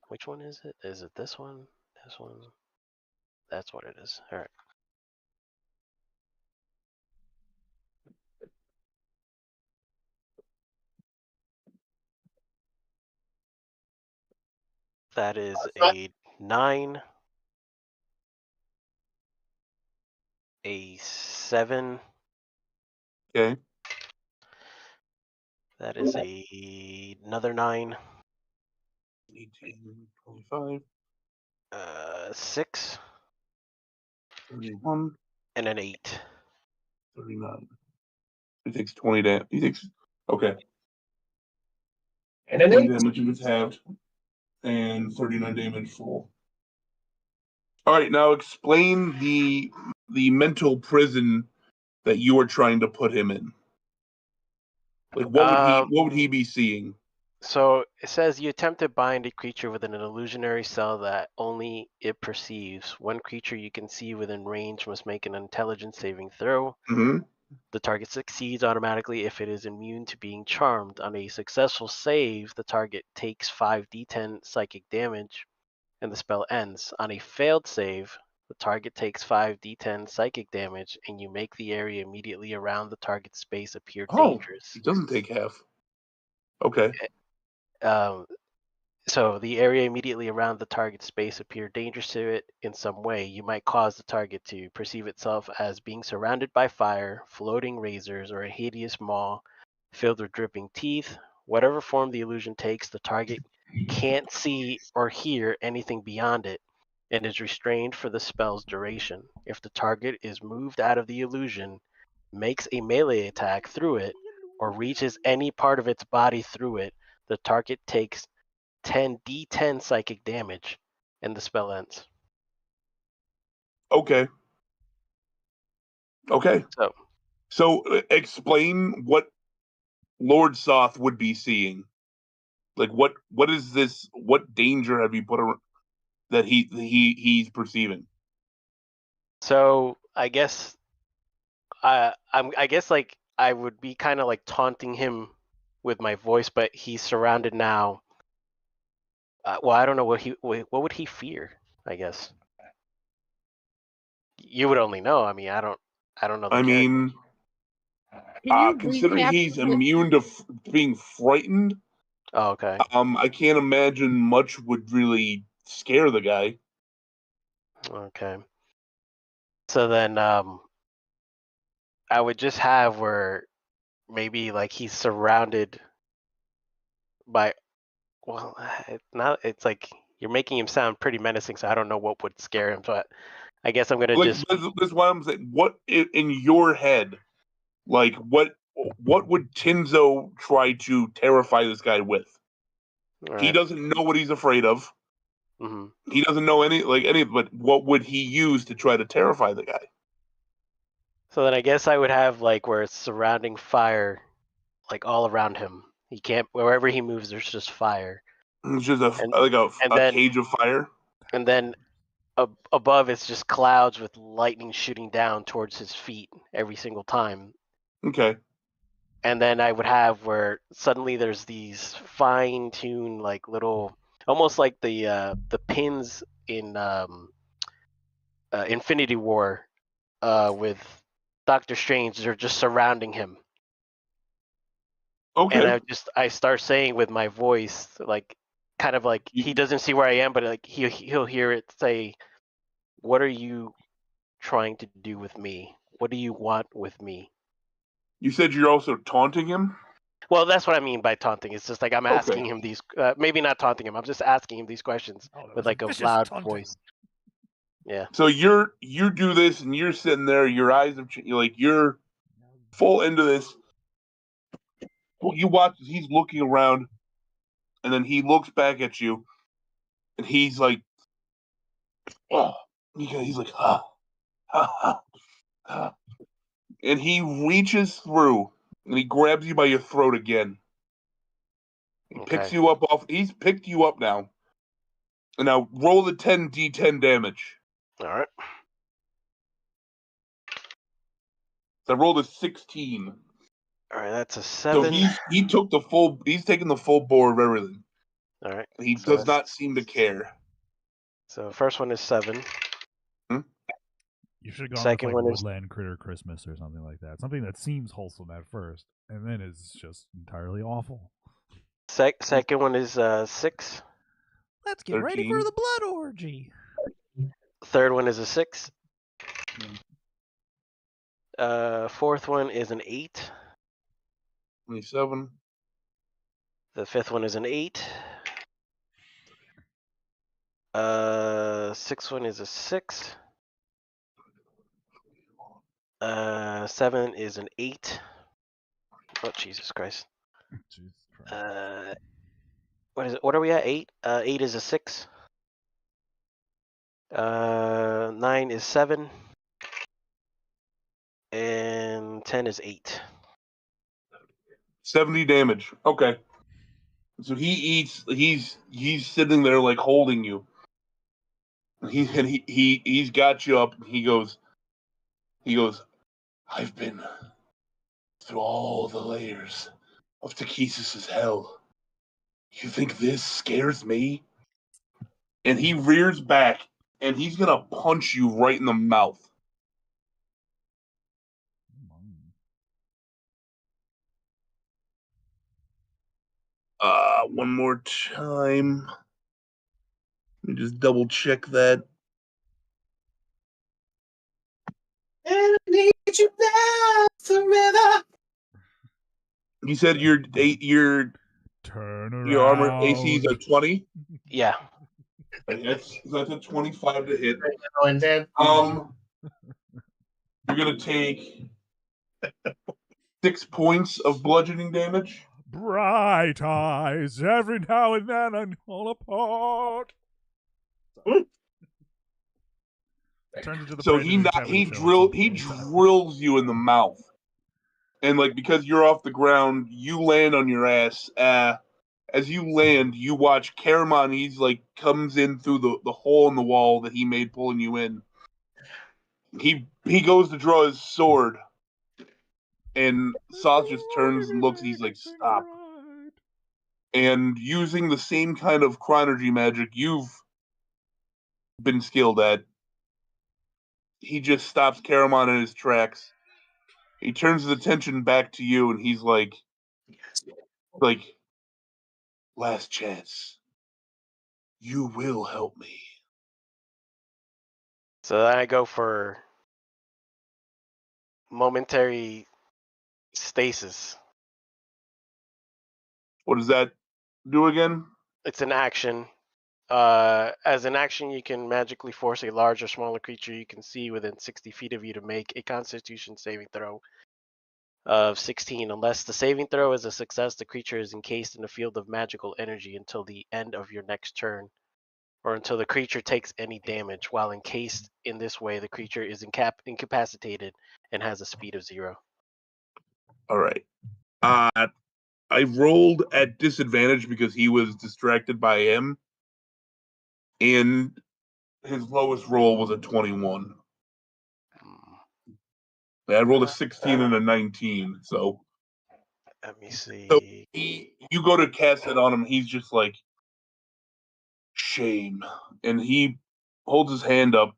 Which one is it? Is it this one? This one? That's what it is. All right. That is a 9, a 7. Okay. That is another 9, 18, 25, 6, 31. and an 8. 39. He takes 20 damage. He takes okay. And then 20 damage if it's halved, and 39 damage full. All right, now explain the mental prison that you are trying to put him in. Like, what would he be seeing? So it says you attempt to bind a creature within an illusionary cell that only it perceives. One creature you can see within range must make an intelligence saving throw. Mm-hmm. The target succeeds automatically if it is immune to being charmed. On a successful save, the target takes 5d10 psychic damage and the spell ends. On a failed save, the target takes 5d10 psychic damage and you make the area immediately around the target space appear dangerous. It doesn't take half. Okay. So the area immediately around the target space appear dangerous to it in some way. You might cause the target to perceive itself as being surrounded by fire, floating razors, or a hideous maw filled with dripping teeth. Whatever form the illusion takes, the target can't see or hear anything beyond it and is restrained for the spell's duration. If the target is moved out of the illusion, makes a melee attack through it, or reaches any part of its body through it, the target takes 10d10 psychic damage and the spell ends. Okay. So explain what Lord Soth would be seeing. Like, what is this? What danger have you put that he's perceiving? So I guess I guess like I would be kind of like taunting him with my voice, but he's surrounded now. Well, I don't know what would he fear. I guess you would only know. I mean, I don't know. I mean, considering he's immune to being frightened. Oh, okay. I can't imagine much would really scare the guy. Okay. So then, I would just have where maybe like he's surrounded by. Well, it's like you're making him sound pretty menacing, so I don't know what would scare him. But I guess I'm gonna just. That's why I'm saying, what in your head, like what would Tinzo try to terrify this guy with? Right. He doesn't know what he's afraid of. Mm-hmm. He doesn't know any, but what would he use to try to terrify the guy? So then I guess I would have like where it's surrounding fire, like all around him. He can't wherever he moves. There's just fire. It's just a cage of fire. And then above it's just clouds with lightning shooting down towards his feet every single time. Okay. And then I would have where suddenly there's these fine-tuned like little, almost like the pins in Infinity War with Doctor Strange. They're just surrounding him. Okay. And I start saying with my voice, like kind of like he doesn't see where I am, but like he'll hear it say, "What are you trying to do with me? What do you want with me?" You said you're also taunting him? Well, that's what I mean by taunting. It's just like I'm asking him these, maybe not taunting him. I'm just asking him these questions with like a loud voice. Yeah. So you do this, and you're sitting there. Your eyes have you're full into this. You watch as he's looking around, and then he looks back at you, and he's like, "Oh," he's like, "Ha, ha, ha," and he reaches through, and he grabs you by your throat again. He picks you up off. He's picked you up now. And now roll the 10d10 damage. All right. So I rolled a 16. All right, that's a 7. So he took the full. He's taking the full bore of everything. All right. He does not seem to care. So first one is 7. You should have gone Second with like one is Woodland Critter Christmas or something like that. Something that seems wholesome at first, and then is just entirely awful. Second one is 6. Let's get ready for the blood orgy. Third one is a 6. Fourth one is an 8. 27. The fifth one is an 8. Sixth one is a 6. 7 is an 8. Oh Jesus Christ. Jesus Christ. What is it? What are we at? 8. 8 is a 6. 9 is 7. And 10 is 8. 70 damage. Okay. So he's sitting there like holding you. He's got you up and he goes, I've been through all the layers of Takesis' hell. You think this scares me? And he rears back and he's gonna punch you right in the mouth. One more time. Let me just double check that. And I need you now forever. You said your Turn around. your armor AC is a 20. Yeah. That's a 25 to hit. And then You're gonna take 6 points of bludgeoning damage. Bright eyes, every now and then I fall apart. Turns into the So Brandon he Lee Chadwick show. drills you in the mouth, and like because you're off the ground, you land on your ass. As you land, you watch Caramon. He's like comes in through the hole in the wall that he made, pulling you in. He goes to draw his sword, and Sauce just turns and looks. And he's like, "Stop!" And using the same kind of chronergy magic you've been skilled at, he just stops Caramon in his tracks. He turns his attention back to you, and he's like, last chance. You will help me. So then I go for momentary stasis. What does that do again? It's an action. As an action, you can magically force a large or smaller creature you can see within 60 feet of you to make a Constitution saving throw of 16. Unless the saving throw is a success, the creature is encased in a field of magical energy until the end of your next turn, or until the creature takes any damage. While encased in this way, the creature is incapacitated and has a speed of 0. All right. I rolled at disadvantage because he was distracted by him, and his lowest roll was a 21. I rolled a 16 and a 19, so. Let me see. So you go to cast it on him, he's just like, shame. And he holds his hand up,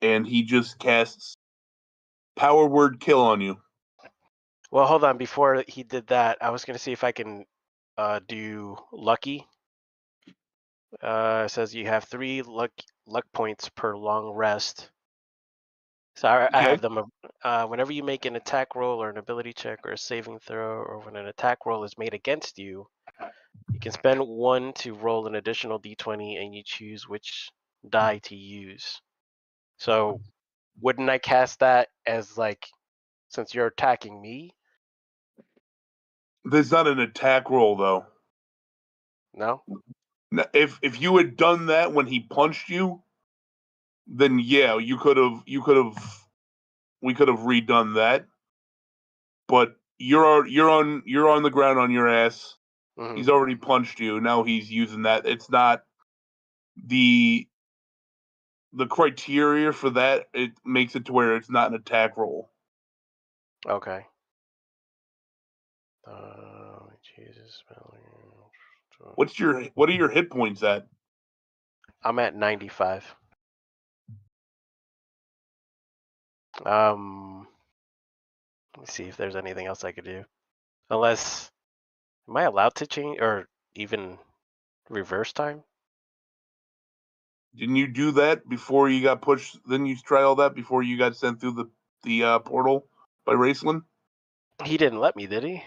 and he just casts Power Word Kill on you. Well, hold on. Before he did that, I was going to see if I can do Lucky. It says you have 3 luck points per long rest. So I have them. Whenever you make an attack roll or an ability check or a saving throw, or when an attack roll is made against you, you can spend 1 to roll an additional d20, and you choose which die to use. So wouldn't I cast that as like, since you're attacking me? There's not an attack roll though. No. If you had done that when he punched you, then yeah, we could have redone that. But you're on the ground on your ass. Mm-hmm. He's already punched you. Now he's using that. It's not the criteria for that. It makes it to where it's not an attack roll. Okay. Jesus. What are your hit points at? I'm at 95. Let me see if there's anything else I could do. Unless, am I allowed to change or even reverse time? Didn't you do that before you got pushed? Then you try all that before you got sent through the portal by Raceland? He didn't let me, did he?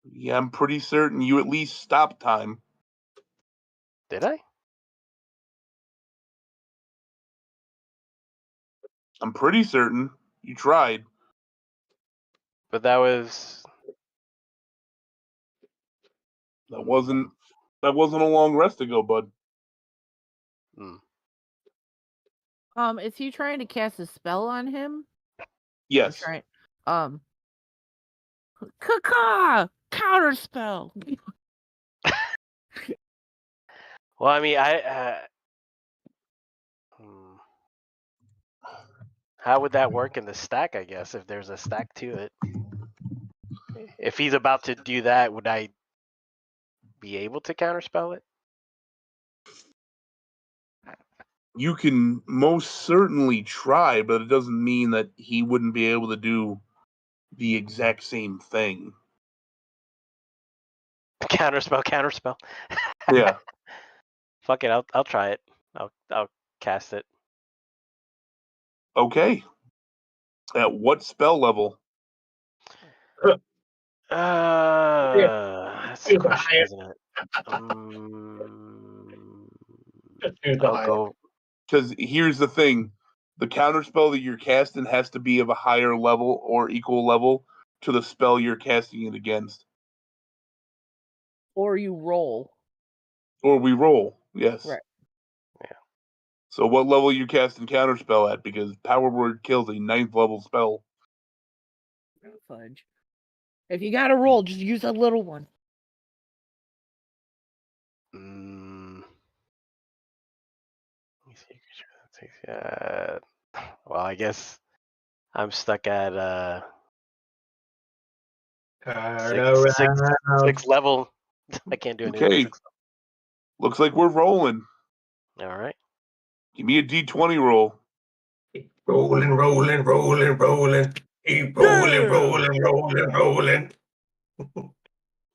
Yeah, I'm pretty certain you at least stopped time. Did I? I'm pretty certain you tried. But that was That wasn't a long rest ago, bud. Is he trying to cast a spell on him? Yes. Right. Counter spell. well, I mean, how would that work in the stack? I guess if there's a stack to it. If he's about to do that, would I be able to counterspell it? You can most certainly try, but it doesn't mean that he wouldn't be able to do the exact same thing. Counterspell. Yeah. Fuck it, I'll try it. I'll cast it. Okay. At what spell level? That's the question, isn't it? I'll go. Because here's the thing. The counterspell that you're casting has to be of a higher level or equal level to the spell you're casting it against. Or you roll. Or we roll, yes. Right. Yeah. So what level are you casting counterspell at? Because Power Word kills a 9th level spell. Fudge. If you got to roll, just use a little one. Well, I guess I'm stuck at 6 level. I can't do anything. Okay. Looks like we're rolling. All right. Give me a D20 roll. Rolling. Keep rolling.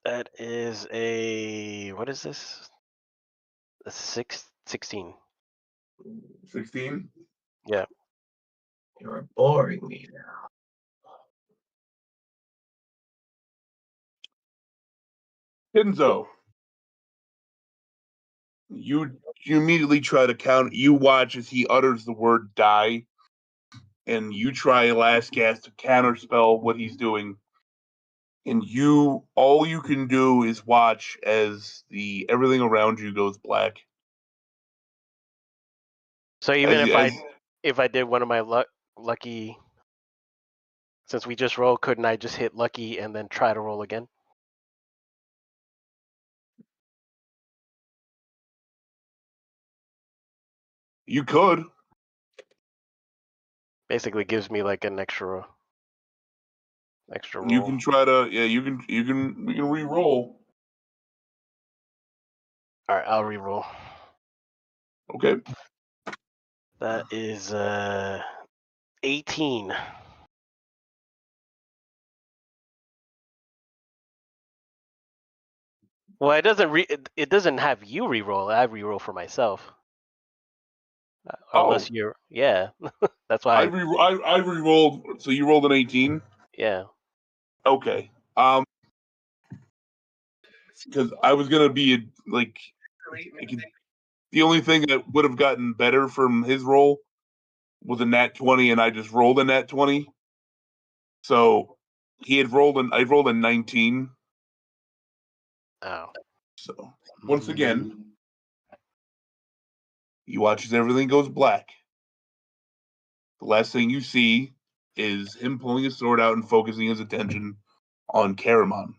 That is a, what is this? A 16. 16? Yeah. You're boring me now. Hinzo. You immediately try to count. You watch as he utters the word die, and you try last cast to counterspell what he's doing. And all you can do is watch as everything around you goes black. So even if I did one of my lucky, since we just rolled, couldn't I just hit lucky and then try to roll again? You could. Basically gives me like an extra roll. You can try to, yeah, we can re-roll. All right, I'll re-roll. Okay. That is 18. Well, it doesn't have you re-roll. I re-roll for myself. Unless you're, yeah. That's why I re-rolled. So you rolled an 18. Yeah. Okay. Because I was gonna be the only thing that would have gotten better from his roll was a nat 20, and I just rolled a nat 20. So I rolled a 19. Oh. So once again, you watch as everything goes black. The last thing you see is him pulling his sword out and focusing his attention on Caramon.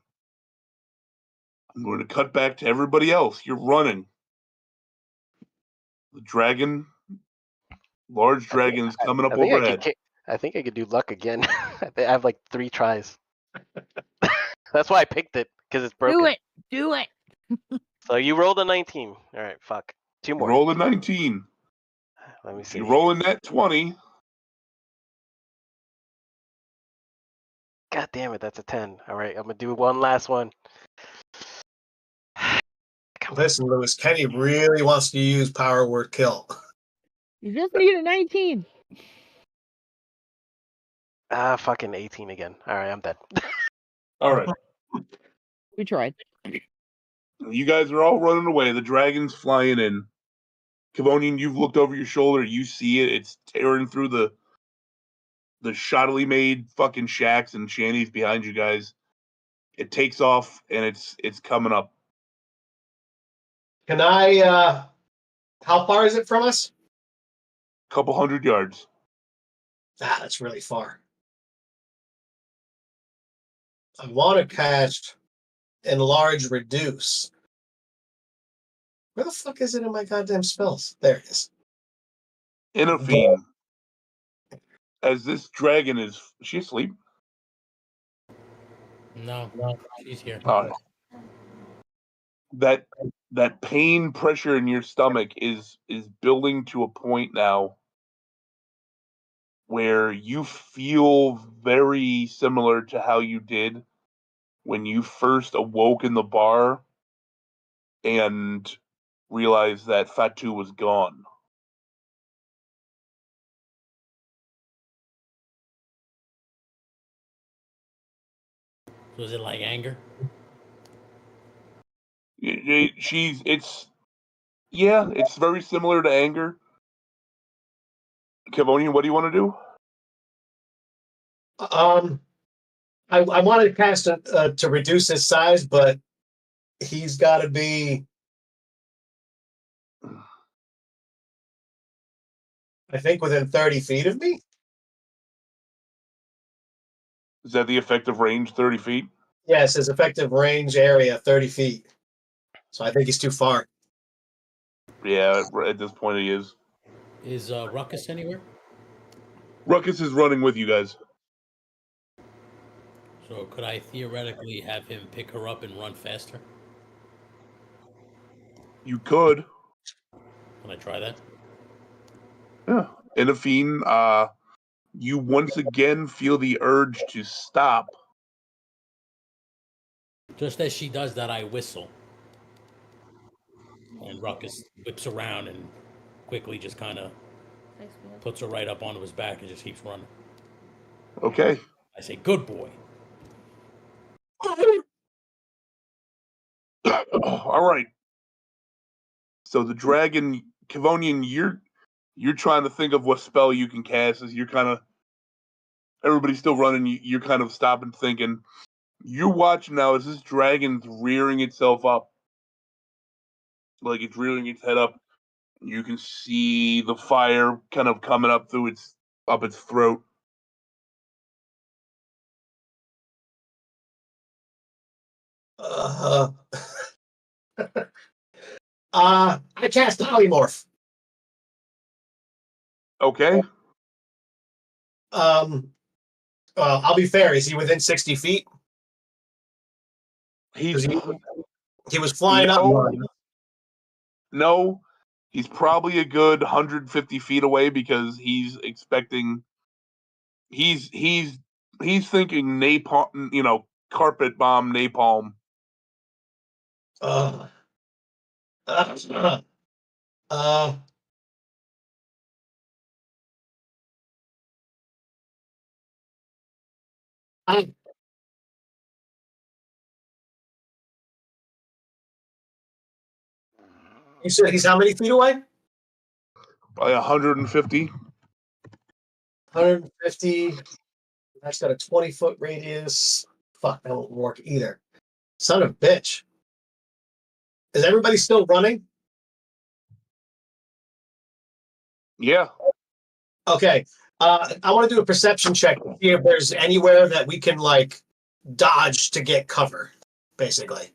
I'm going to cut back to everybody else. You're running. The large dragon is coming up overhead. I think I could do luck again. I have like 3 tries. That's why I picked it, because it's broken. Do it. So you rolled a 19. All right, fuck. 2 more. You rolled a 19. Let me see. You roll a net 20. God damn it, that's a 10. All right, I'm gonna do one last one. Listen, Lewis, Kenny really wants to use Power Word Kill. You just need a 19. Fucking 18 again. All right, I'm dead. All right. We tried. You guys are all running away. The dragon's flying in. Kavonian, you've looked over your shoulder. You see it. It's tearing through the the shoddily made fucking shacks and shanties behind you guys. It takes off and it's coming up. Can I? How far is it from us? Couple 100 yards. Ah, that's really far. I want to cast Enlarge Reduce. Where the fuck is it in my goddamn spells? There it is. Inafine. As this dragon is she asleep? No, she's here. All right. That pain pressure in your stomach is building to a point now where you feel very similar to how you did when you first awoke in the bar and realized that Fatu was gone. So is it like anger? It's very similar to anger. Kevonian, what do you want to do? I wanted to cast to reduce his size, but he's got to be, I think, within 30 feet of me. Is that the effective range, 30 feet? Yes, his effective range area, 30 feet. So I think he's too far. Yeah, at this point he is. Is Ruckus anywhere? Ruckus is running with you guys. So could I theoretically have him pick her up and run faster? You could. Can I try that? Yeah. Inafine, you once again feel the urge to stop. Just as she does that, I whistle. And Ruckus whips around and quickly just kind of puts her right up onto his back and just keeps running. Okay. I say, good boy. All right. So the dragon, Kevonian, you're trying to think of what spell you can cast as you're kind of, everybody's still running, you're kind of stopping thinking. You're watching now as this dragon's rearing itself up. Like it's rearing its head up. You can see the fire kind of coming up through its throat. I cast Polymorph. Okay. I'll be fair. Is he within 60 feet? He was flying up. No, he's probably a good 150 feet away because he's expecting. He's thinking napalm, carpet bomb napalm. You said he's how many feet away? By 150. 150. That's got a 20-foot radius. Fuck, that won't work either. Son of a bitch. Is everybody still running? Yeah. Okay. I want to do a perception check to see if there's anywhere that we can dodge to get cover, basically.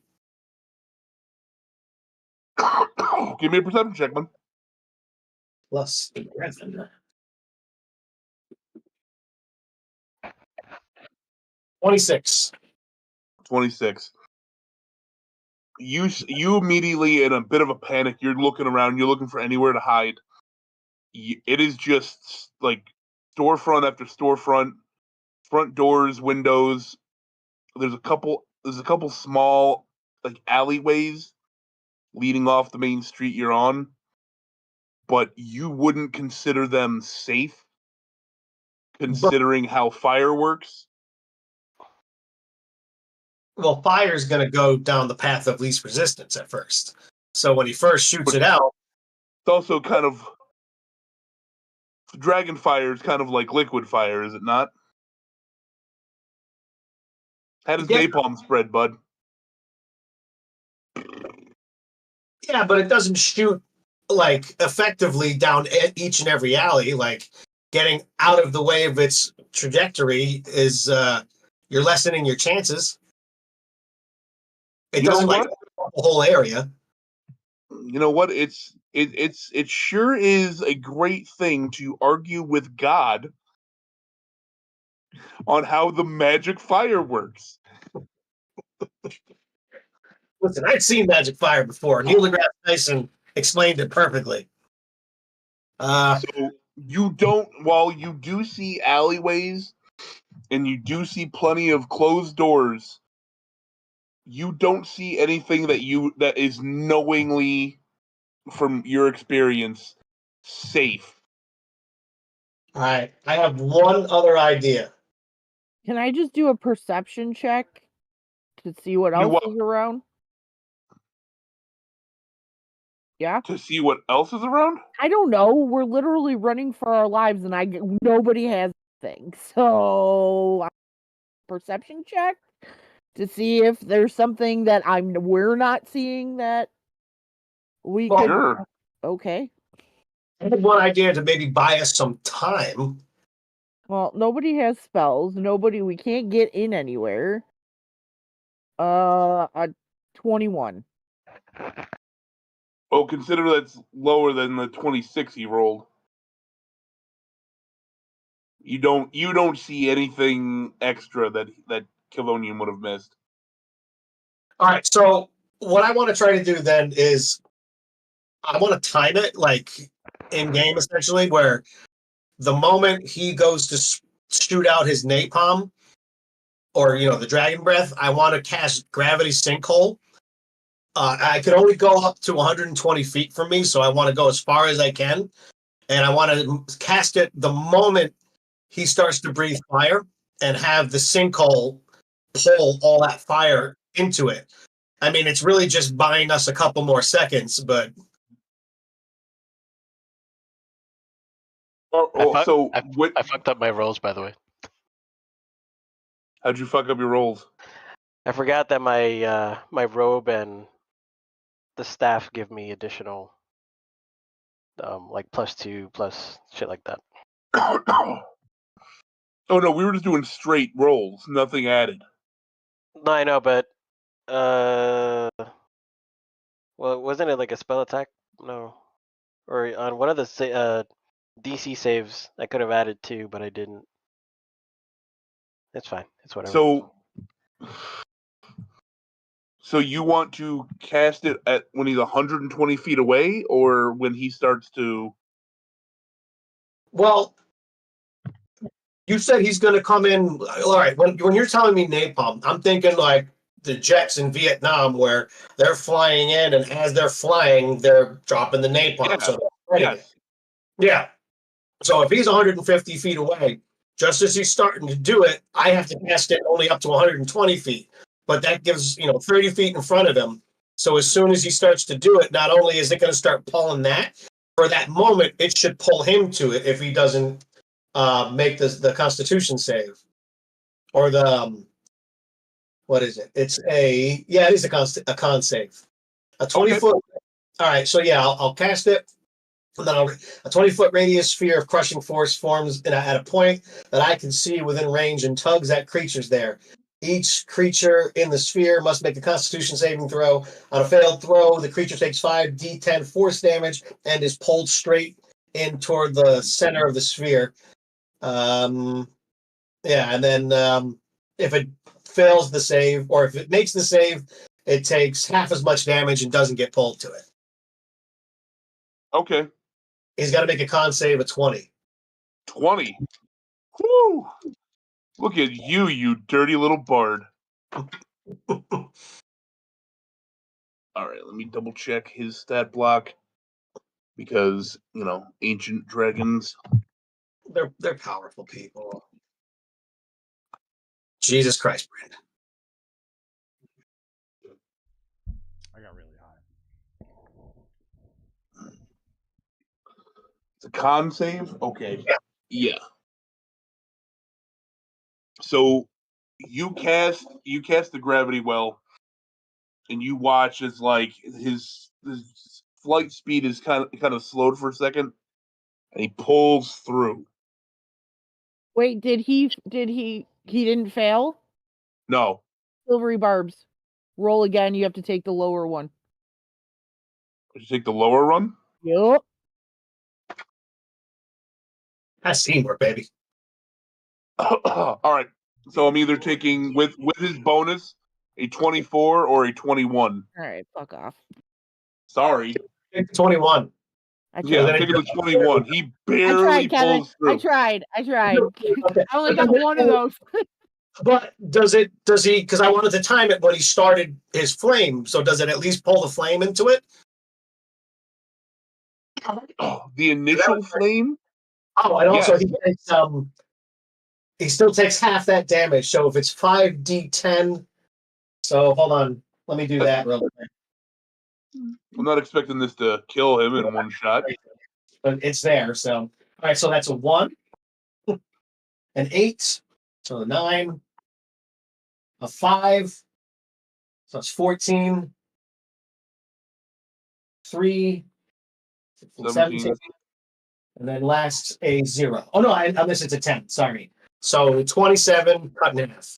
Give me a perception check, man. Plus 11. 26. 26. You immediately, in a bit of a panic, you're looking around, you're looking for anywhere to hide. It is just like storefront after storefront, front doors, windows. There's a couple small alleyways leading off the main street you're on, but you wouldn't consider them safe considering how fire works. Well, fire's going to go down the path of least resistance at first. So when he first shoots it out... It's also kind of... dragon fire is kind of like liquid fire, is it not? How does Yeah. napalm spread, bud? Yeah, but it doesn't shoot like effectively down each and every alley. Like getting out of the way of its trajectory is you're lessening your chances. It You know doesn't like what? the whole area. You know what? It sure is a great thing to argue with God on how the magic fire works. Listen, I've seen magic fire before. Neil deGrasse Tyson explained it perfectly. So you don't, while you do see alleyways and you do see plenty of closed doors, you don't see anything that is knowingly, from your experience, safe. All right, I have one other idea. Can I just do a perception check to see what else what? is around? Yeah. To see what else is around? I don't know. We're literally running for our lives, and nobody has things. So, perception check to see if there's something that we're not seeing that we Well, could. Sure. Okay. I had one idea to maybe buy us some time. Well, nobody has spells. We can't get in anywhere. A 21. Oh, consider that's lower than the 26 he rolled. You don't see anything extra that Kivonian would have missed. All right, so what I want to try to do then is I want to time it like in game essentially, where the moment he goes to shoot out his napalm or the dragon breath, I want to cast gravity sinkhole. I can only go up to 120 feet from me, so I want to go as far as I can, and I want to cast it the moment he starts to breathe fire and have the sinkhole pull all that fire into it. I mean, it's really just buying us a couple more seconds, but I fucked up my rolls, by the way. How'd you fuck up your rolls? I forgot that my my robe and the staff give me additional, like +2 plus shit like that. Oh no, we were just doing straight rolls, nothing added. No, I know, but well, wasn't it like a spell attack? No, or on one of the DC saves, I could have added 2, but I didn't. It's fine. It's whatever. So you want to cast it at when he's 120 feet away, or when he starts to? well, you said he's going to come in. All right, when you're telling me napalm, I'm thinking like the jets in Vietnam where they're flying in, and as they're flying, they're dropping the napalm. Yeah. So they're spreading it. Yes. Yeah. So if he's 150 feet away, just as he's starting to do it, I have to cast it only up to 120 feet. But that gives 30 feet in front of him. So as soon as he starts to do it, not only is it going to start pulling that, for that moment, it should pull him to it if he doesn't make the Constitution save. Or the what is it? It is a con save. A 20 Okay. foot. All right, so yeah, I'll cast it. And then a 20-foot radius sphere of crushing force forms at a point that I can see within range and tugs at creatures there. Each creature in the sphere must make a Constitution saving throw. On a failed throw, the creature takes 5d10 force damage and is pulled straight in toward the center of the sphere. And then if it fails the save, or if it makes the save, it takes half as much damage and doesn't get pulled to it. Okay. He's got to make a con save of 20. 20. Woo! Look at you, you dirty little bard. All right, let me double check his stat block because ancient dragons. They're powerful people. Jesus Christ, Brandon. I got really high. a con save? Okay. Yeah. So you cast the gravity well, and you watch as like his flight speed is kind of slowed for a second, and he pulls through. Wait, he didn't fail? No. Silvery barbs. Roll again, you have to take the lower one. Did you take the lower run? Yup. That's teamwork, baby. All right. So I'm either taking with his bonus a 24 or a 21. Alright, fuck off. Sorry. 21. I Yeah, I'm tried. taking the 21. He I barely tried, Kevin. pulls through. I tried. Okay. I only got one of those. But does he, because I wanted to time it when he started his flame, so does it at least pull the flame into it? The initial flame? Oh, and also Yes. he still takes half that damage. So if it's 5d10, so hold on, let me do that real quick. I'm not expecting this to kill him in one shot. But it's there. So all right, so that's a 1, an 8, so a 9, a 5, so it's 14, 3, 17, and then last a 0. Oh no, I missed it's a 10. Sorry. So 27 cut in half.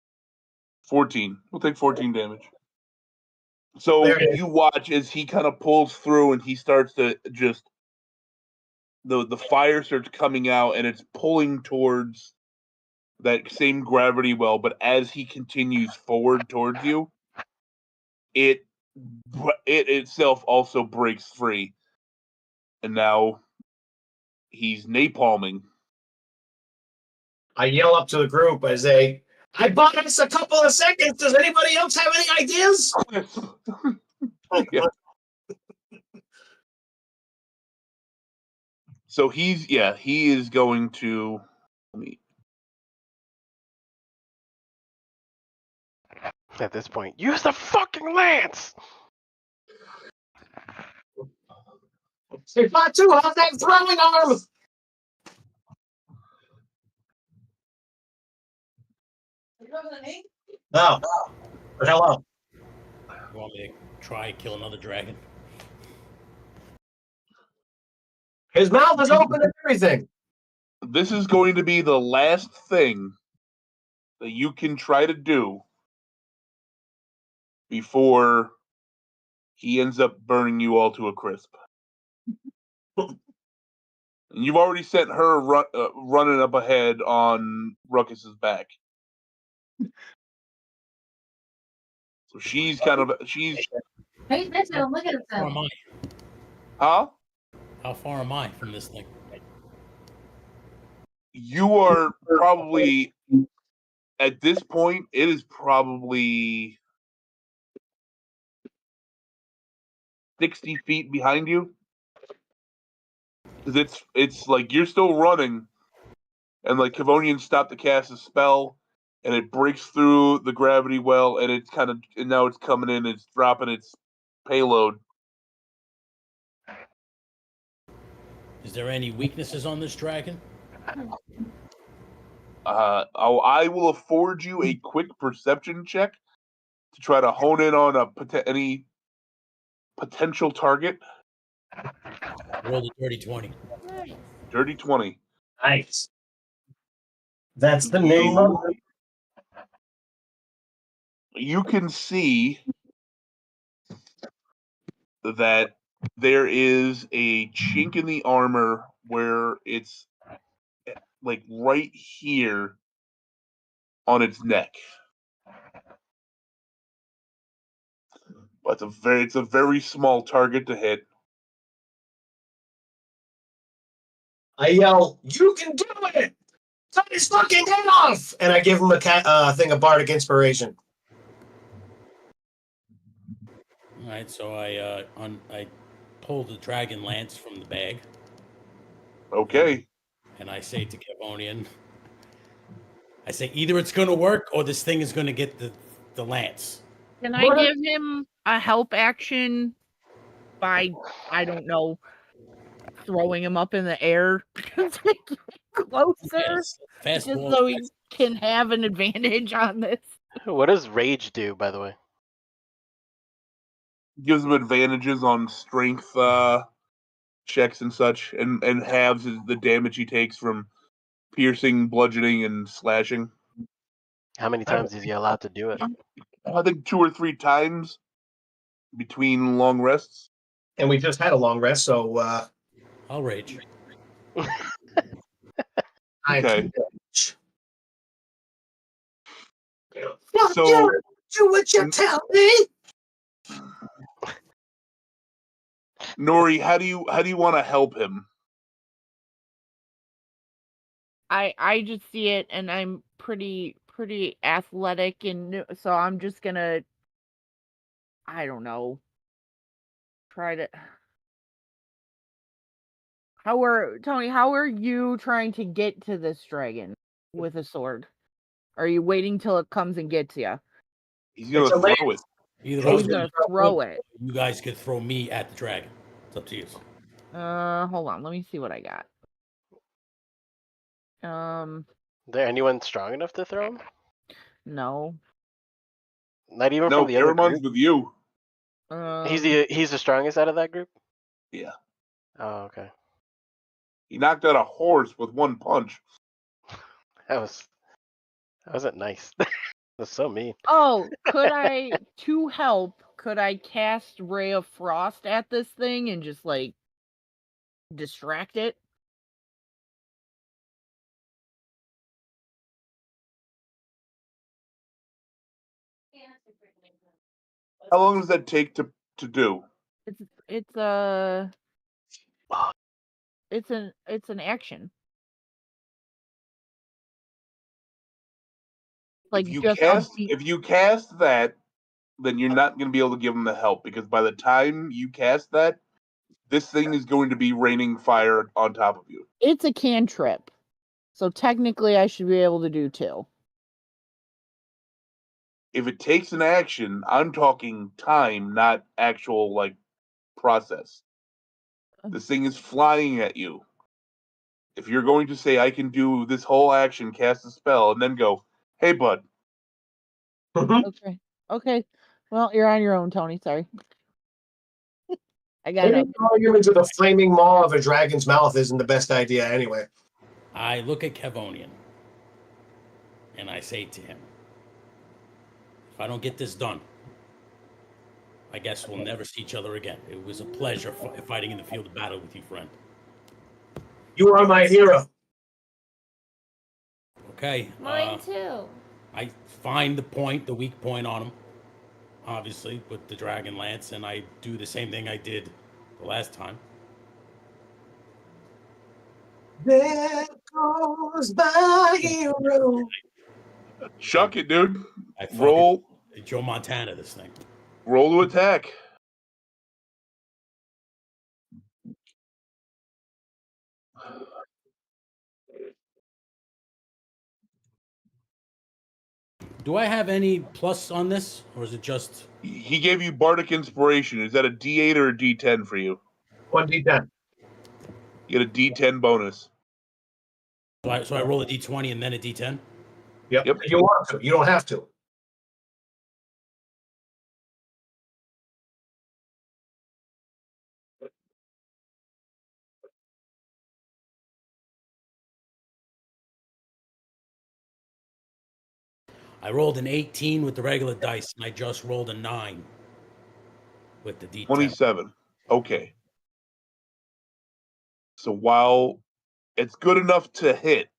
14. We'll take 14 damage. So There it is. you watch as he kind of pulls through and he starts to just the fire starts coming out and it's pulling towards that same gravity well, but as he continues forward towards you, it itself also breaks free. And now he's napalming. I yell up to the group as I bought us a couple of seconds. Does anybody else have any ideas? Yeah. So he is going to At this point, use the fucking lance. Hey, Fatu, how's that throwing arm? No. But hello. You want me to try kill another dragon? His mouth is open and everything. This is going to be the last thing that you can try to do before he ends up burning you all to a crisp. And you've already sent her running up ahead on Ruckus's back. So she's Hey, listen, look at How far himself. am I? huh? How far am I from this thing? You are probably at this point. It is probably 60 feet behind you. Because it's like you're still running, and like Kavonian stopped to cast a spell, and it breaks through the gravity well, and it's and now it's coming in. It's dropping its payload. Is there any weaknesses on this dragon? I will afford you a quick perception check to try to hone in on any potential target. Roll the dirty 20. Dirty 20. Nice. That's the name of it. You can see that there is a chink in the armor where it's like right here on its neck. But it's a very small target to hit. I yell, "You can do it! Cut his fucking head off!" And I give him a thing of bardic inspiration. All right, so I pull the dragon lance from the bag, Okay. and I say to Kevonian, I say either it's going to work or this thing is going to get the lance. Can I give him a help action by, I don't know, throwing him up in the air to get closer, Yes. just Fastball. so he can have an advantage on this. What does rage do, by the way? Gives him advantages on strength checks and such, and halves the damage he takes from piercing, bludgeoning, and slashing. How many times is he allowed to do it? I think 2 or 3 times between long rests. And we just had a long rest, so I'll rage. Okay. Fuck So- you! Do what you tell me. Nori, how do you want to help him? I just see it, and I'm pretty athletic, and so I'm just gonna, I don't know, try to. Tony? How are you trying to get to this dragon with a sword? Are you waiting till it comes and gets you? He's gonna It's a throw it. Either So of he's us, gonna throw it. you guys could throw me at the dragon. It's up to you. Hold on, let me see what I got. Is there anyone strong enough to throw him? No. Not even No, from the other Aramon's group? with you. He's the strongest out of that group? Yeah. Oh, okay. He knocked out a horse with one punch. That wasn't nice. That's so mean. Oh, could I, to help, could I cast Ray of Frost at this thing and just like distract it? How long does that take to do? It's an action. Like if you just cast that, then you're not going to be able to give him the help, because by the time you cast that, this thing is going to be raining fire on top of you. it's a cantrip. So technically I should be able to do 2. If it takes an action, I'm talking time, not actual like process. This thing is flying at you. If you're going to say I can do this whole action, cast a spell, and then go, hey bud, Okay. Well, you're on your own, Tony. Sorry. I got it. Any argument with a flaming maw of a dragon's mouth isn't the best idea anyway. I look at Kevonian and I say to him, if I don't get this done, I guess we'll never see each other again. It was a pleasure fighting in the field of battle with you, friend. You are my hero. Okay. Mine too. I find the weak point on him, obviously, with the Dragon Lance, and I do the same thing I did the last time. There goes my hero. chuck it, dude. I fucking Roll Joe Montana this thing. to attack. Do I have any plus on this, or is it just... He gave you Bardic Inspiration. Is that a D8 or a D10 for you? 1d10. You get a D10 bonus. So I roll a d20 and then a d10? Yep. Yep. You want to. You don't have to. I rolled an 18 with the regular dice, and I just rolled a 9 with the d10. 27. Okay. So while it's good enough to hit,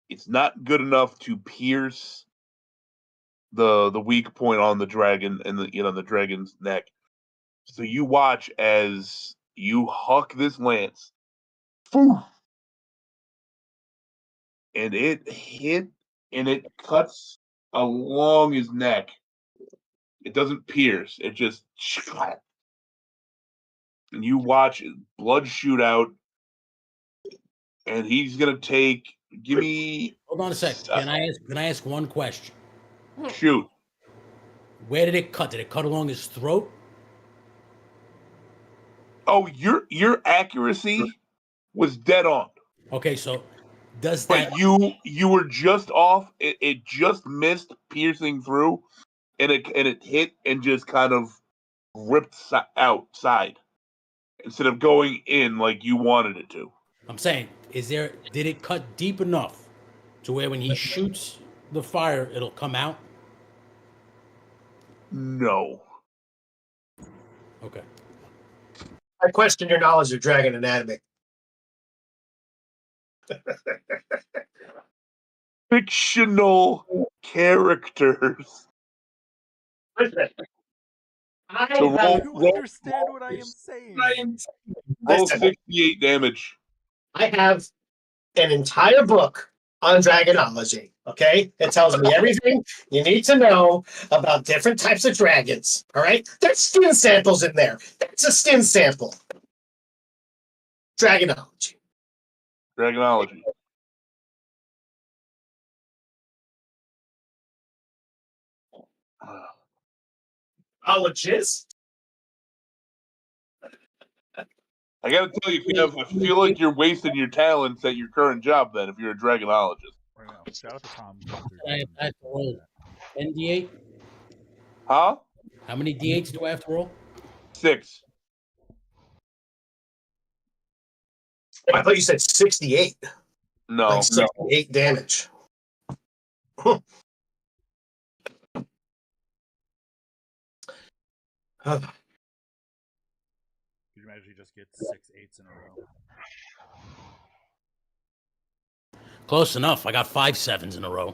it's not good enough to pierce the weak point on the dragon and the dragon's neck. So you watch as you huck this lance, and it hit and it cuts along his neck. It doesn't pierce. It just, and you watch blood shoot out, and he's gonna take. Give me. Hold on a sec. Can I ask one question? Shoot. Where did it cut? Did it cut along his throat? Oh, your accuracy was dead on. Okay, so does But that you were just off. It just missed piercing through, and it hit and just kind of ripped outside instead of going in like you wanted it to. I'm saying, did it cut deep enough to where when he shoots the fire, it'll come out? No. Okay. I question your knowledge of dragon anatomy. Fictional characters. So have, You understand what I am saying? roll Listen. 68 damage. I have an entire book on dragonology. Okay, it tells me everything you need to know about different types of dragons. All right, there's skin samples in there. That's a skin sample. Dragonology. Dragonology. Ologist. I gotta tell you, Kev, I feel like you're wasting your talents at your current job then if you're a dragonologist. Right now. Shout out to Tom. I have to roll 10 d8. Huh? How many d8s do I have to roll? 6. I thought you said 68. No. Like 68 damage. Could you imagine he just gets 6 8s in a row? Close enough. I got 5 7s in a row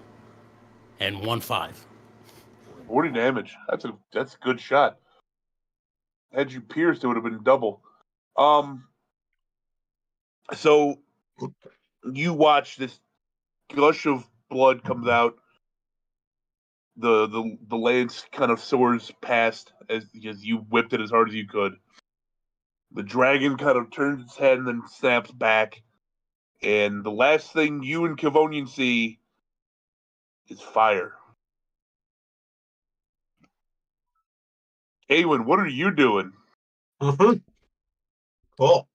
and 1 5. 40 damage. That's a good shot. Had you pierced, it would have been double. So you watch this gush of blood comes out. The lance kind of soars past as you whipped it as hard as you could. The dragon kind of turns its head and then snaps back. And the last thing you and Kevonian see is fire. Awen, what are you doing? Mm-hmm. Cool.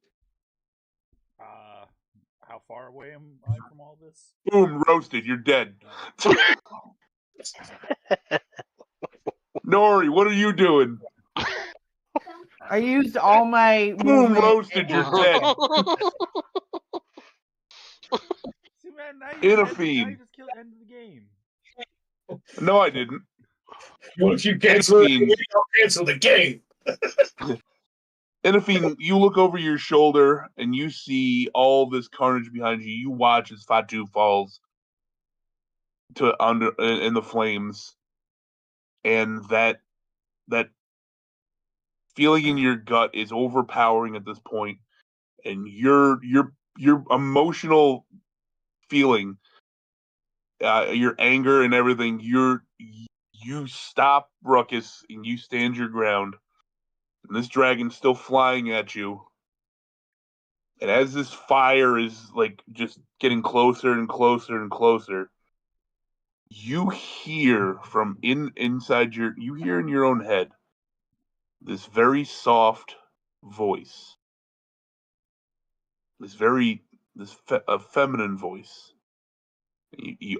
How far away am I from all this? Boom, roasted. You're dead. Nori, what are you doing? I used all my Boom, movement. roasted. You're dead. See, man, now Interfene. you just end the game. No, I didn't. Well, if you cancel it, Interfene. I'll cancel the game. Interfene, you look over your shoulder and you see all this carnage behind you. You watch as Fatu falls to under in the flames, and that feeling in your gut is overpowering at this point, and your emotional feeling, your anger and everything, you stop Ruckus and you stand your ground. And this dragon's still flying at you. And as this fire is like just getting closer and closer and closer, you hear from inside you hear in your own head this very soft voice. A feminine voice.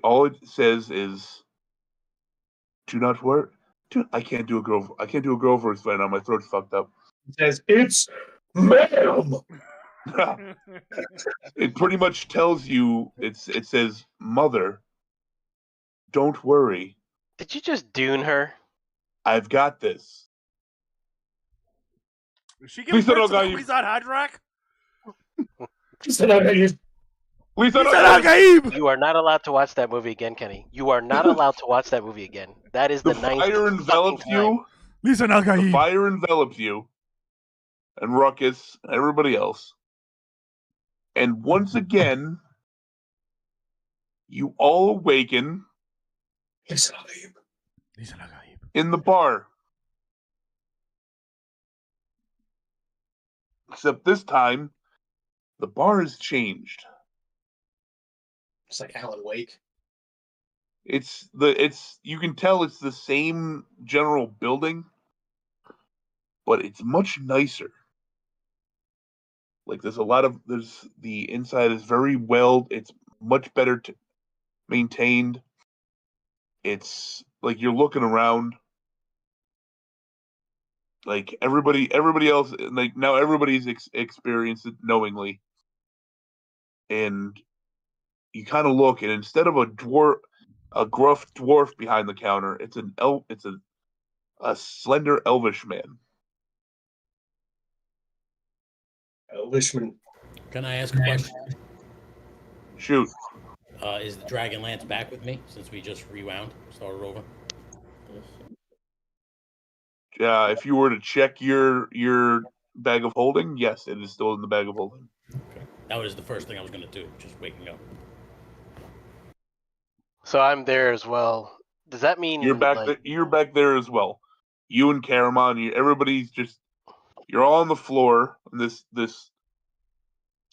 All it says is, "Do not worry." I can't do a girl voice right now. My throat's fucked up. It says, it's ma'am. It pretty much tells you. It says, "Mother, don't worry. Did you just Dune her? I've got this." Is she giving Lisa birth to the Nagaib. Kwisatz Haderach? Lisa Kwisatz Nagaib. Haderach! You are not allowed to watch that movie again, Kenny. You are not allowed to watch that movie again. That is The the ninth fire envelops fucking time. you. Lisa The Nagaib. fire envelops you, and Ruckus, and everybody else. And once again, you all awaken Lisa Nagaib. in the bar. Except this time, the bar has changed. It's like Alan Wake. You can tell it's the same general building, but it's much nicer. Like there's the inside is very well. It's much better maintained. It's like you're looking around. Like everybody else, like now everybody's experienced it knowingly, and you kind of look, and instead of a gruff dwarf behind the counter, it's a slender elvish man. Elvishman. Can I ask a question? Shoot. Is the Dragonlance back with me since we just started over? If you were to check your bag of holding, yes, it is still in the bag of holding. Okay. That was the first thing I was going to do, just waking up. So I'm there as well. Does that mean You're back? You're back there as well. You and Caramon, everybody's just. You're all on the floor. And this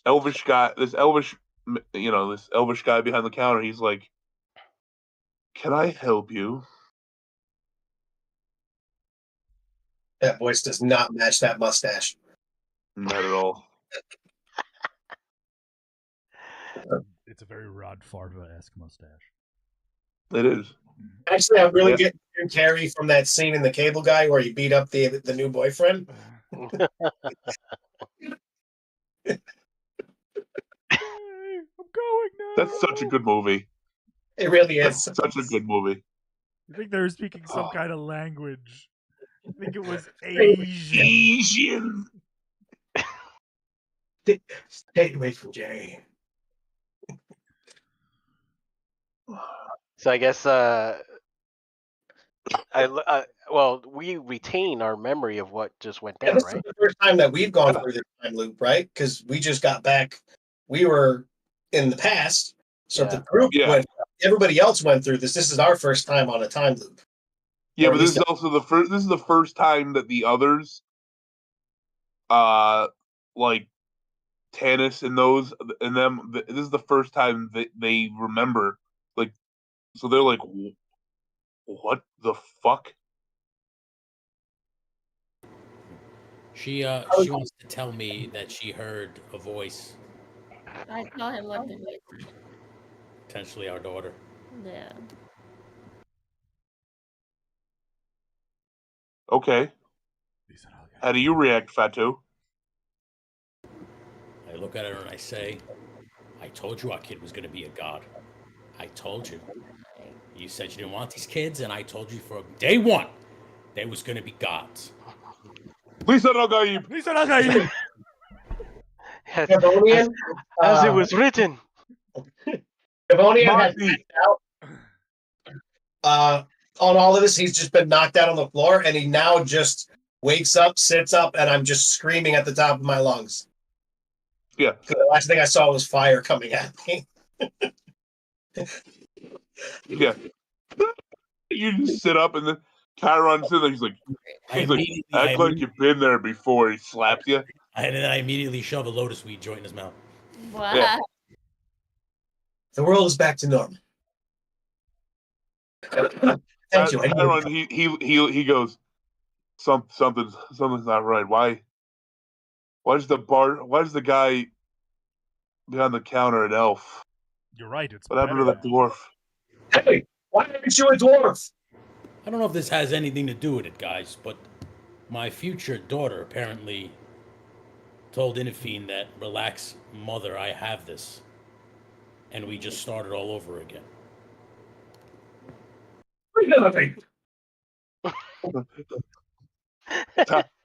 elvish guy, this elvish guy behind the counter. He's like, "Can I help you?" That voice does not match that mustache. Not at all. It's a very Rod Farva-esque mustache. It is. Actually, I'm really getting Jim Carrey from that scene in The Cable Guy where he beat up the new boyfriend. I'm going now. That's such a good movie. It really is. That's such a good movie. I think they were speaking some kind of language. I think it was Asian. Stay away from Jay. So I guess we retain our memory of what just went down, This right? is the first time that we've gone through this time loop, right? Because we just got back. We were in the past, so the group went. Everybody else went through this. This is our first time on a time loop. Yeah, but this is also the first. This is the first time that the others, like Tanis and those and them. This is the first time that they remember. Like, so they're like, "What the fuck?" She wants to tell me that she heard a voice. I tell him what to do. Potentially our daughter. Yeah. Okay. How do you react, Fatu? I look at her and I say, I told you our kid was going to be a god. I told you. You said you didn't want these kids, and I told you from day one they was going to be gods. Lisa Nagaib! Lisa Nagaib! As it was written. Devonian has out. On all of this, he's just been knocked out on the floor, and he now just wakes up, sits up, and I'm just screaming at the top of my lungs. Yeah. The last thing I saw was fire coming at me. Yeah. You just sit up, and then Chiron's in there. He's like, act like you've been there before. He slaps you. And then I immediately shove a lotus weed joint in his mouth. Wow. Yeah. The world is back to normal. Thank you. Chiron, he goes, something's not right. Why is the guy behind the counter an elf? You're right. It's what happened to that dwarf? Hey, why aren't you a dwarf? I don't know if this has anything to do with it, guys, but my future daughter apparently told Inafine that, relax, mother, I have this. And we just started all over again.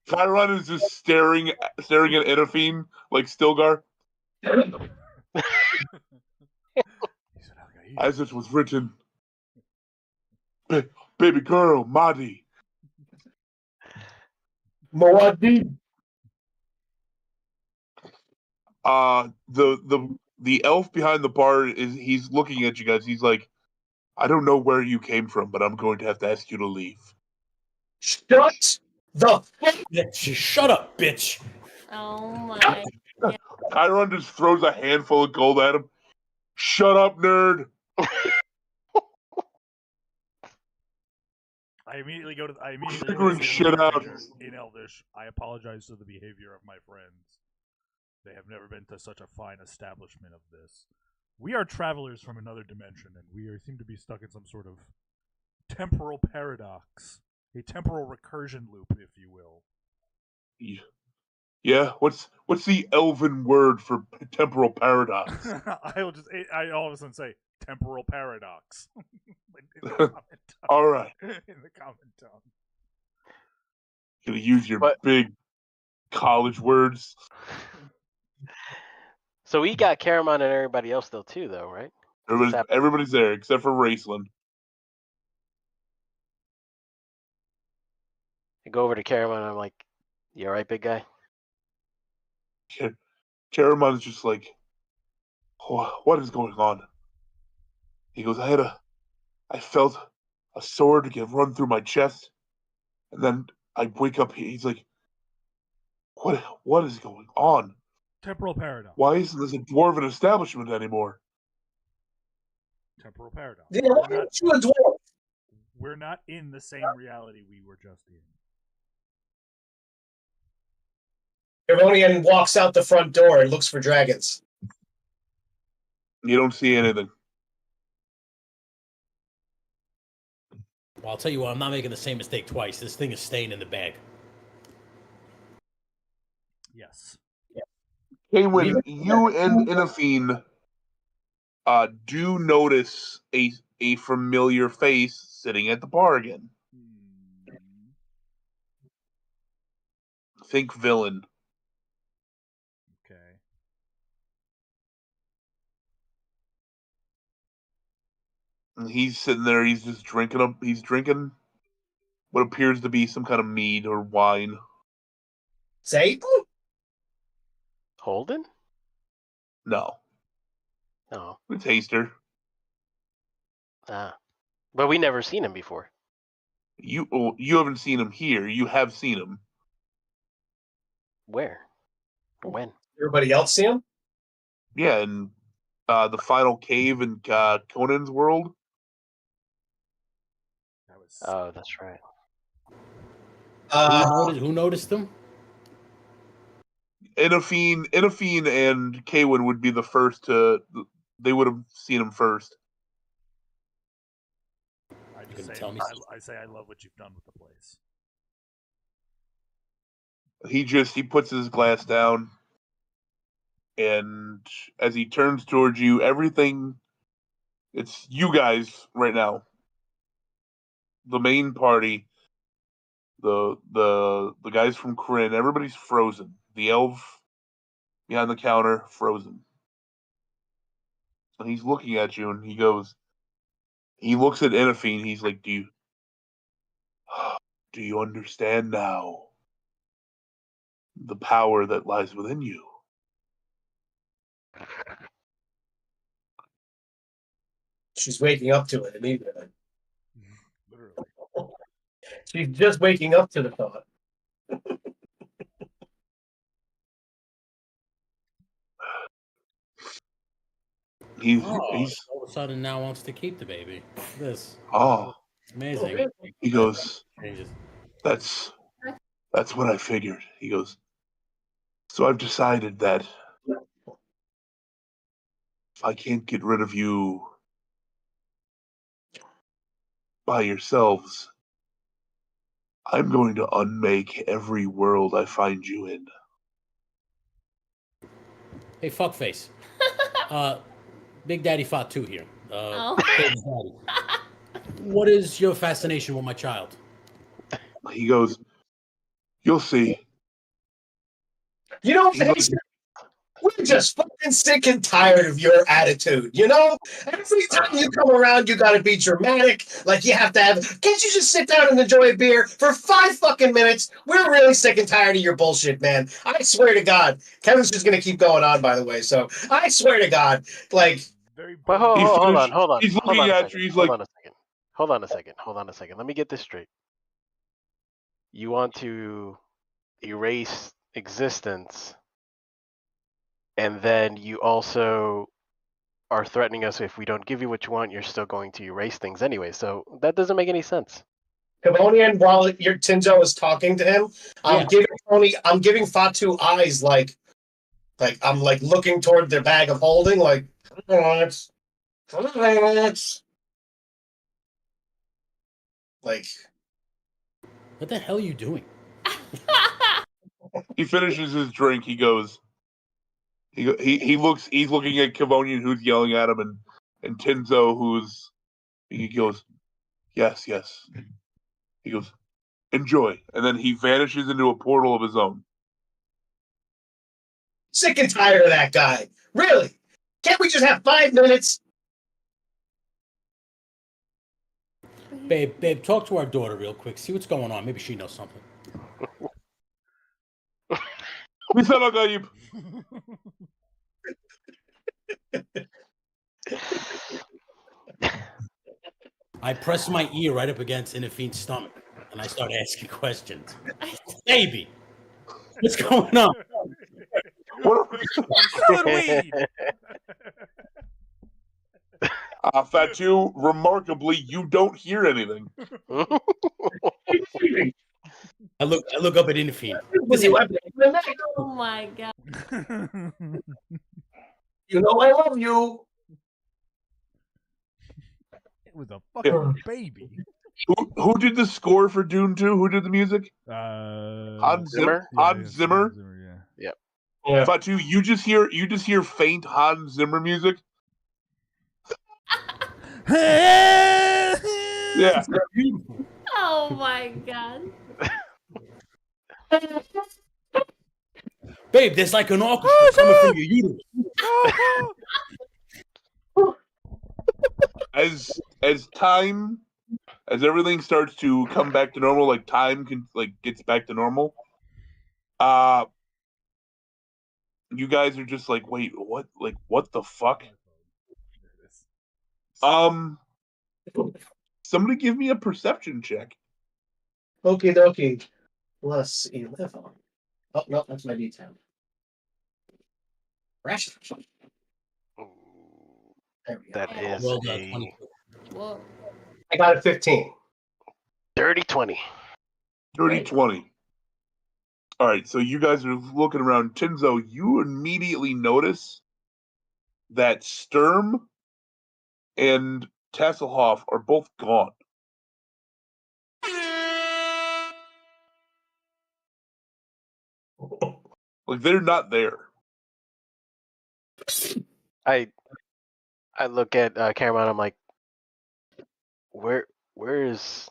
Chiron is just staring at Inafine like Stilgar. As it was written, baby girl, Madi. Moadi. The elf behind the bar he's looking at you guys. He's like, I don't know where you came from, but I'm going to have to ask you to leave. Shut the fuck! Shut up, bitch! Oh my. Chiron just throws a handful of gold at him. Shut up, nerd! I immediately Figuring shit out. in Elvish. I apologize for the behavior of my friends. They have never been to such a fine establishment of this. We are travelers from another dimension, and seem to be stuck in some sort of temporal paradox. A temporal recursion loop, if you will. Yeah, what's the elven word for temporal paradox? I all of a sudden say temporal paradox. All right. In the common tongue. Gonna use your But- big college words. So we got Caramon and everybody else still too, though, right? Everybody's there except for Raceland. I go over to Caramon and I'm like, "You all right, big guy?" Caramon's just like, what is going on? He goes, I felt a sword get run through my chest, and then I wake up. He's like, what is going on? Temporal paradox. Why isn't this a dwarven establishment anymore? Temporal paradox. Yeah, why aren't you a dwarf? We're not in the same reality we were just in. Eronian walks out the front door and looks for dragons. You don't see anything. Well, I'll tell you what, I'm not making the same mistake twice. This thing is staying in the bag. Yes. Kaywin, you and Inafine do notice a familiar face sitting at the bar again. Think villain. Okay. And he's sitting there. He's just drinking. He's drinking what appears to be some kind of mead or wine. Satan? Holden? No, No. a taster. But we never seen him before. You haven't seen him here. You have seen him. Where? When? Everybody else see him? Yeah, in the final cave in Conan's world. That was Oh, that's right. Who noticed them? Inafine and Kaywin would be the first to. They would have seen him first. I You just can say tell me I say I love what you've done with the place. He puts his glass down, and as he turns towards you, everything. It's you guys right now. The main party. The guys from Kryn, everybody's frozen. The elf behind the counter, frozen. And he's looking at you, and he looks at Inafine. He's like, do you understand now the power that lies within you? She's waking up to it immediately. Literally. She's just waking up to the thought. He's All of a sudden now wants to keep the baby. This oh, amazing. he goes, Changes. that's what I figured. He goes, so I've decided that if I can't get rid of you by yourselves, I'm going to unmake every world I find you in. Hey, fuckface. Big Daddy Fatu here. Oh. Baby Daddy. What is your fascination with my child? He goes, you'll see. You know, He's like, we're just fucking sick and tired of your attitude. You know, every time you come around, you gotta be dramatic. Like you have to have. Can't you just sit down and enjoy a beer for 5 fucking minutes? We're really sick and tired of your bullshit, man. I swear to God, Kevin's just gonna keep going on. By the way, so I swear to God, like. Very But hold on. He's Hold looking on a at second. you. He's Hold like, on a second. Let me get this straight. You want to erase existence, and then you also are threatening us if we don't give you what you want, you're still going to erase things anyway. So that doesn't make any sense. Kavonian, while your Tinzo is talking to him, I'm Yeah. giving Fatu eyes like Like I'm like looking toward their bag of holding, like like What the hell are you doing? He finishes his drink. He goes. He looks. He's looking at Kavonian, who's yelling at him, and Tinzo, who's. He goes, yes. He goes, enjoy, and then he vanishes into a portal of his own. sick and tired of that guy. Really? Can't we just have 5 minutes? Babe, talk to our daughter real quick. See what's going on. Maybe she knows something. Misal I press my ear right up against Inafine's stomach, and I start asking questions. Baby, what's going on? What? Weed. Fatu, remarkably, you don't hear anything. I look up at Inafine. Oh my god. You know I love you. It was a fucking baby. Who did the score for Dune 2? Who did the music? Zimmer? Hans Zimmer. Yeah, Hans Zimmer. Yeah. Yeah. Fatu, you just hear faint Hans Zimmer music. Yeah. Oh my god. Babe, there's like an orchestra coming from your uterus. As everything starts to come back to normal, like time gets back to normal. You guys are just like, wait, what? Like, what the fuck? Somebody give me a perception check. Okie dokie. Plus 11. Oh, no, that's my D10. Ration. There we go. That is Well done, a 22. Whoa. I got a 15. dirty 20. Dirty Right. 20. All right, so you guys are looking around. Tinzo, you immediately notice that Sturm and Tasselhoff are both gone. Like, they're not there. I look at Cameron. I'm like, where is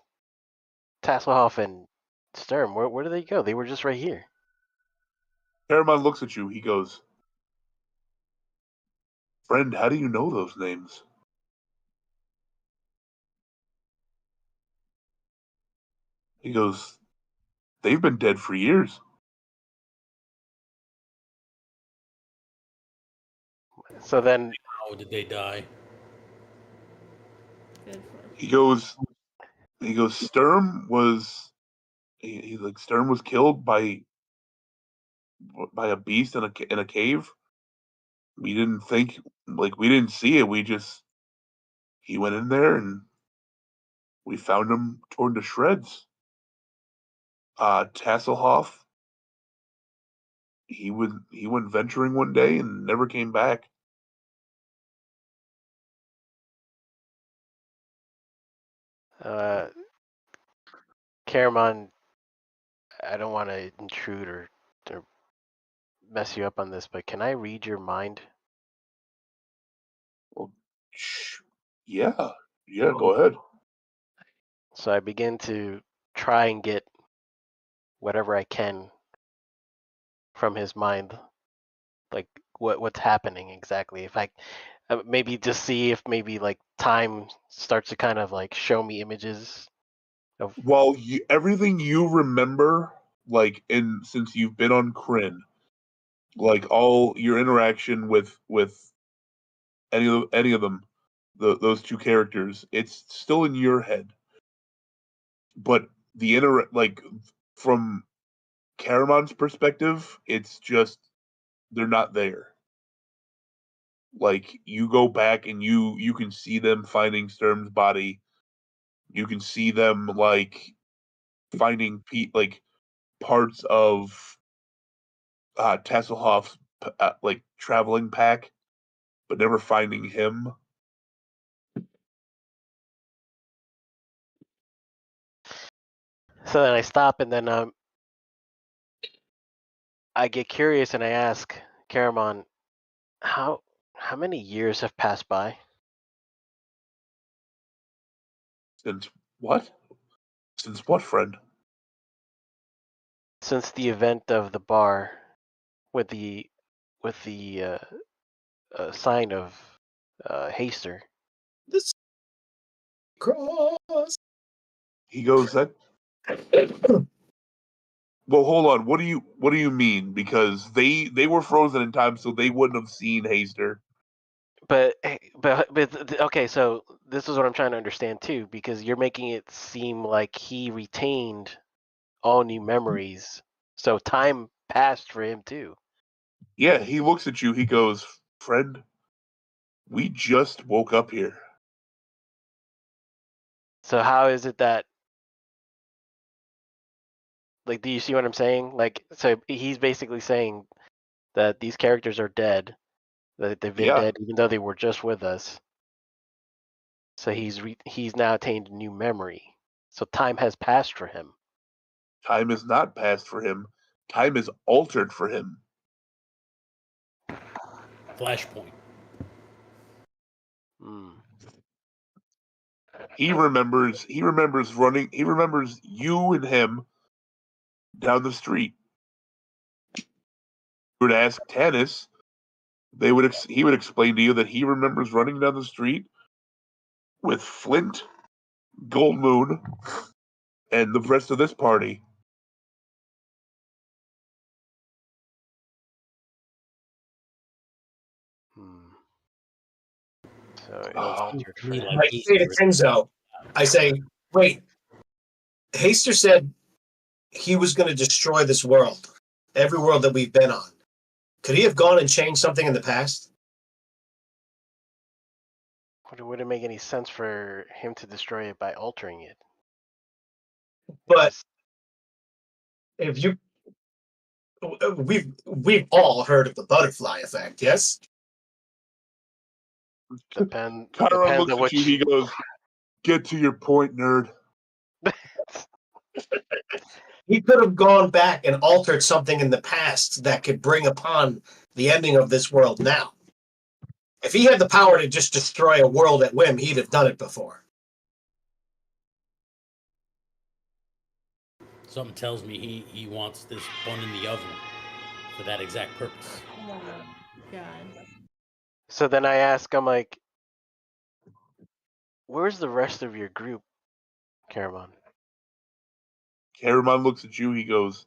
Tasselhoff and Sturm? Where did they go? They were just right here. Paramount looks at you. He goes, friend, how do you know those names? He goes, they've been dead for years. So then How did they die? Good for He goes, Sturm was, Sturm was killed by a beast in a cave. We didn't think, we didn't see it. He went in there and we found him torn to shreds. Tasselhoff, he went venturing one day and never came back. Caramon, I don't want to intrude or mess you up on this, but can I read your mind? Yeah, go ahead. So I begin to try and get whatever I can from his mind, like what's happening exactly. If I maybe just see if maybe like time starts to kind of like show me images of. Well, everything you remember, since you've been on Kryn, like all your interaction with any of them, those two characters, it's still in your head. But from Caramon's perspective, it's just they're not there. Like, you go back and you can see them finding Sturm's body. You can see them finding parts of Tasselhoff's like traveling pack, but never finding him. So then I stop, and then I get curious, and I ask Caramon, how many years have passed by Since what? Since what, friend? since the event of the bar with the sign of Haster? This cross. He goes, that. Well, hold on. What do you mean? Because they were frozen in time, so they wouldn't have seen Haster. But okay, so this is what I'm trying to understand too, because you're making it seem like he retained all new memories, so time passed for him too. Yeah, he looks at you. He goes, friend, we just woke up here. So how is it that, like, do you see what I'm saying? Like, so he's basically saying that these characters are dead, that they've been Yeah. dead even though they were just with us. So he's now attained a new memory. So time has passed for him. Time has not passed for him. Time is altered for him. Flashpoint. Hmm. He remembers running. He remembers you and him down the street. You would ask Tanis, he would explain to you that he remembers running down the street with Flint, Gold Moon, and the rest of this party. So it Oh, altered for him. I say to Kenzo, I say, wait, Haster said he was going to destroy this world, every world that we've been on. Could he have gone and changed something in the past? It wouldn't make any sense for him to destroy it by altering it. But if you, we've all heard of the butterfly effect, yes? Chiron Chiron depends looks on at which. you. He goes, "Get to your point, nerd." He could have gone back and altered something in the past that could bring upon the ending of this world now. If he had the power to just destroy a world at whim, he'd have done it before. Something tells me he wants this bun in the oven for that exact purpose. Oh God. So then I ask, I'm like, where's the rest of your group, Caramon? Caramon looks at you. He goes,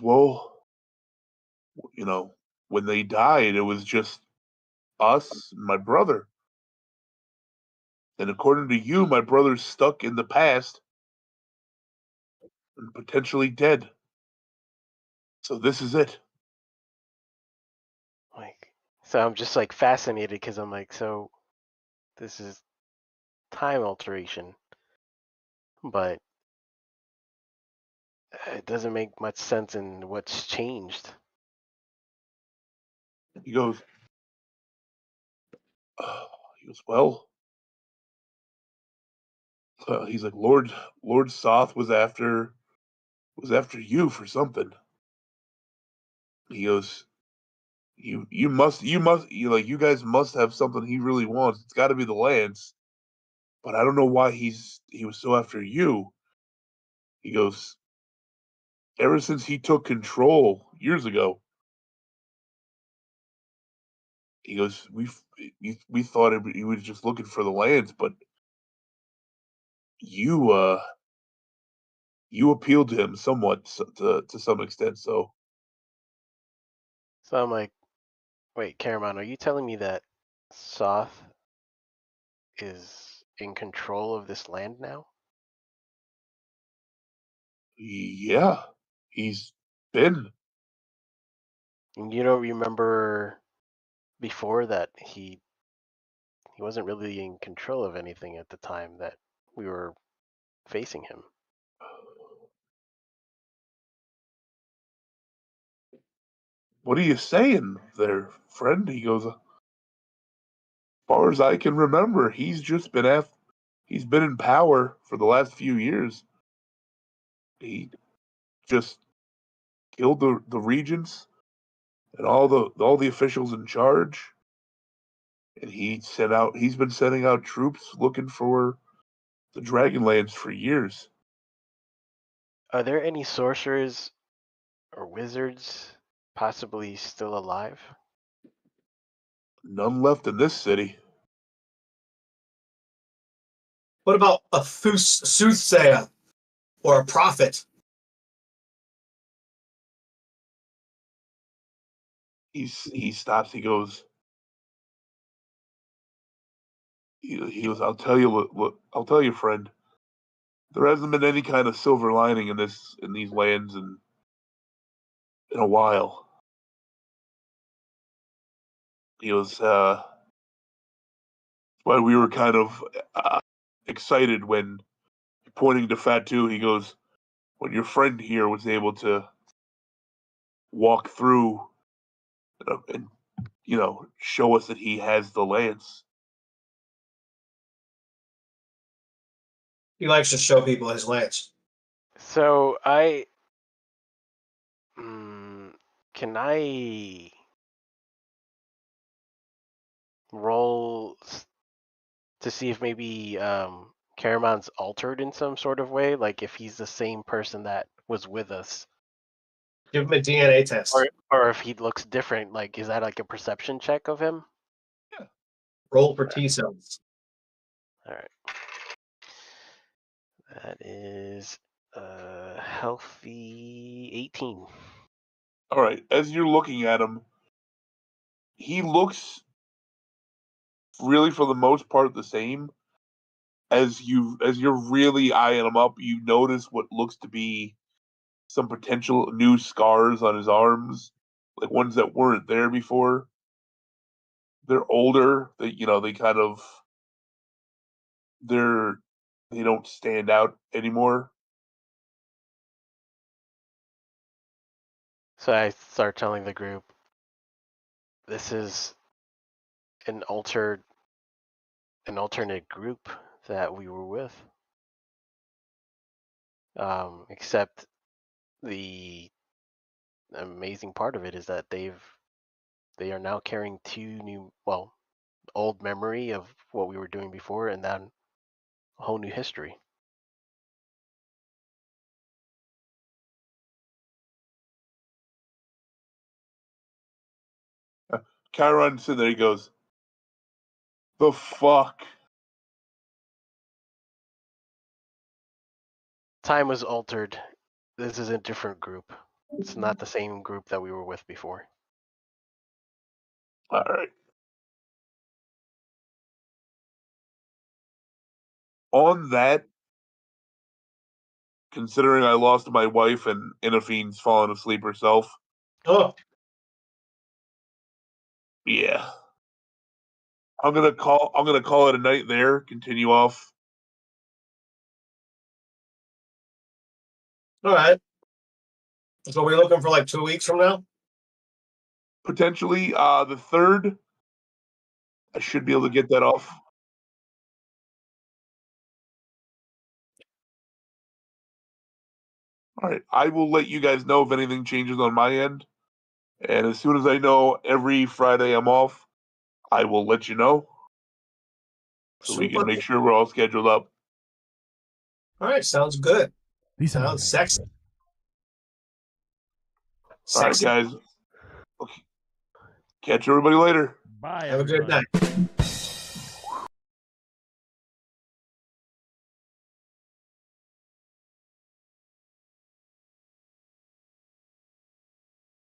well, you know, when they died, it was just us and my brother. And according to you, my brother's stuck in the past and potentially dead. So this is it. Like, so I'm just like fascinated because I'm like, so this is time alteration, but it doesn't make much sense in what's changed. He goes, well, he's like, Lord Soth was after you for something. He goes, you guys must have something he really wants. It's got to be the lance, but I don't know why he was so after you. He goes, ever since he took control years ago. He goes, we thought he was just looking for the lance, but you appealed to him somewhat to some extent. So I'm like, wait, Caramon, are you telling me that Soth is in control of this land now? yeah, he's been. And you don't remember before that he wasn't really in control of anything at the time that we were facing him. what are you saying there, friend? He goes, as far as I can remember, he's been in power for the last few years. He just killed the regents and all the officials in charge, and he's been sending out troops looking for the Dragonlands for years. Are there any sorcerers or wizards possibly still alive? None left in this city. What about a soothsayer or a prophet? He stops. He goes. He goes. I'll tell you. I'll tell you, friend. There hasn't been any kind of silver lining in these lands in a while. He goes. Why we were kind of excited when, pointing to Fatu, he goes, when your friend here was able to walk through and show us that he has the lance. He likes to show people his lance. So can I roll to see if maybe Caramon's altered in some sort of way, like if he's the same person that was with us, Give him a DNA test. or if he looks different? Like, is that like a perception check of him? Roll for T cells. All right. That is a healthy 18. All right. As you're looking at him, he looks really, for the most part, the same. As you're really eyeing him up, you notice what looks to be some potential new scars on his arms, like ones that weren't there before. They're older. They don't stand out anymore. So I start telling the group, this is an alternate group that we were with. Except the amazing part of it is that they are now carrying old memory of what we were doing before, and then a whole new history. Chiron sitting there, he goes, the fuck? Time was altered. This is a different group. It's not the same group that we were with before. All right. On that, considering I lost my wife and Inafine's fallen asleep herself. Oh. Yeah. I'm gonna call it a night there, continue off. All right. So we're looking for like 2 weeks from now? Potentially, the 3rd. I should be able to get that off. All right. I will let you guys know if anything changes on my end. And as soon as I know every Friday I'm off, I will let you know. So we can make sure we're all scheduled up. All right. Sounds good. These Sounds sexy. All right, guys. Okay. Catch everybody later. Bye. Have a good night.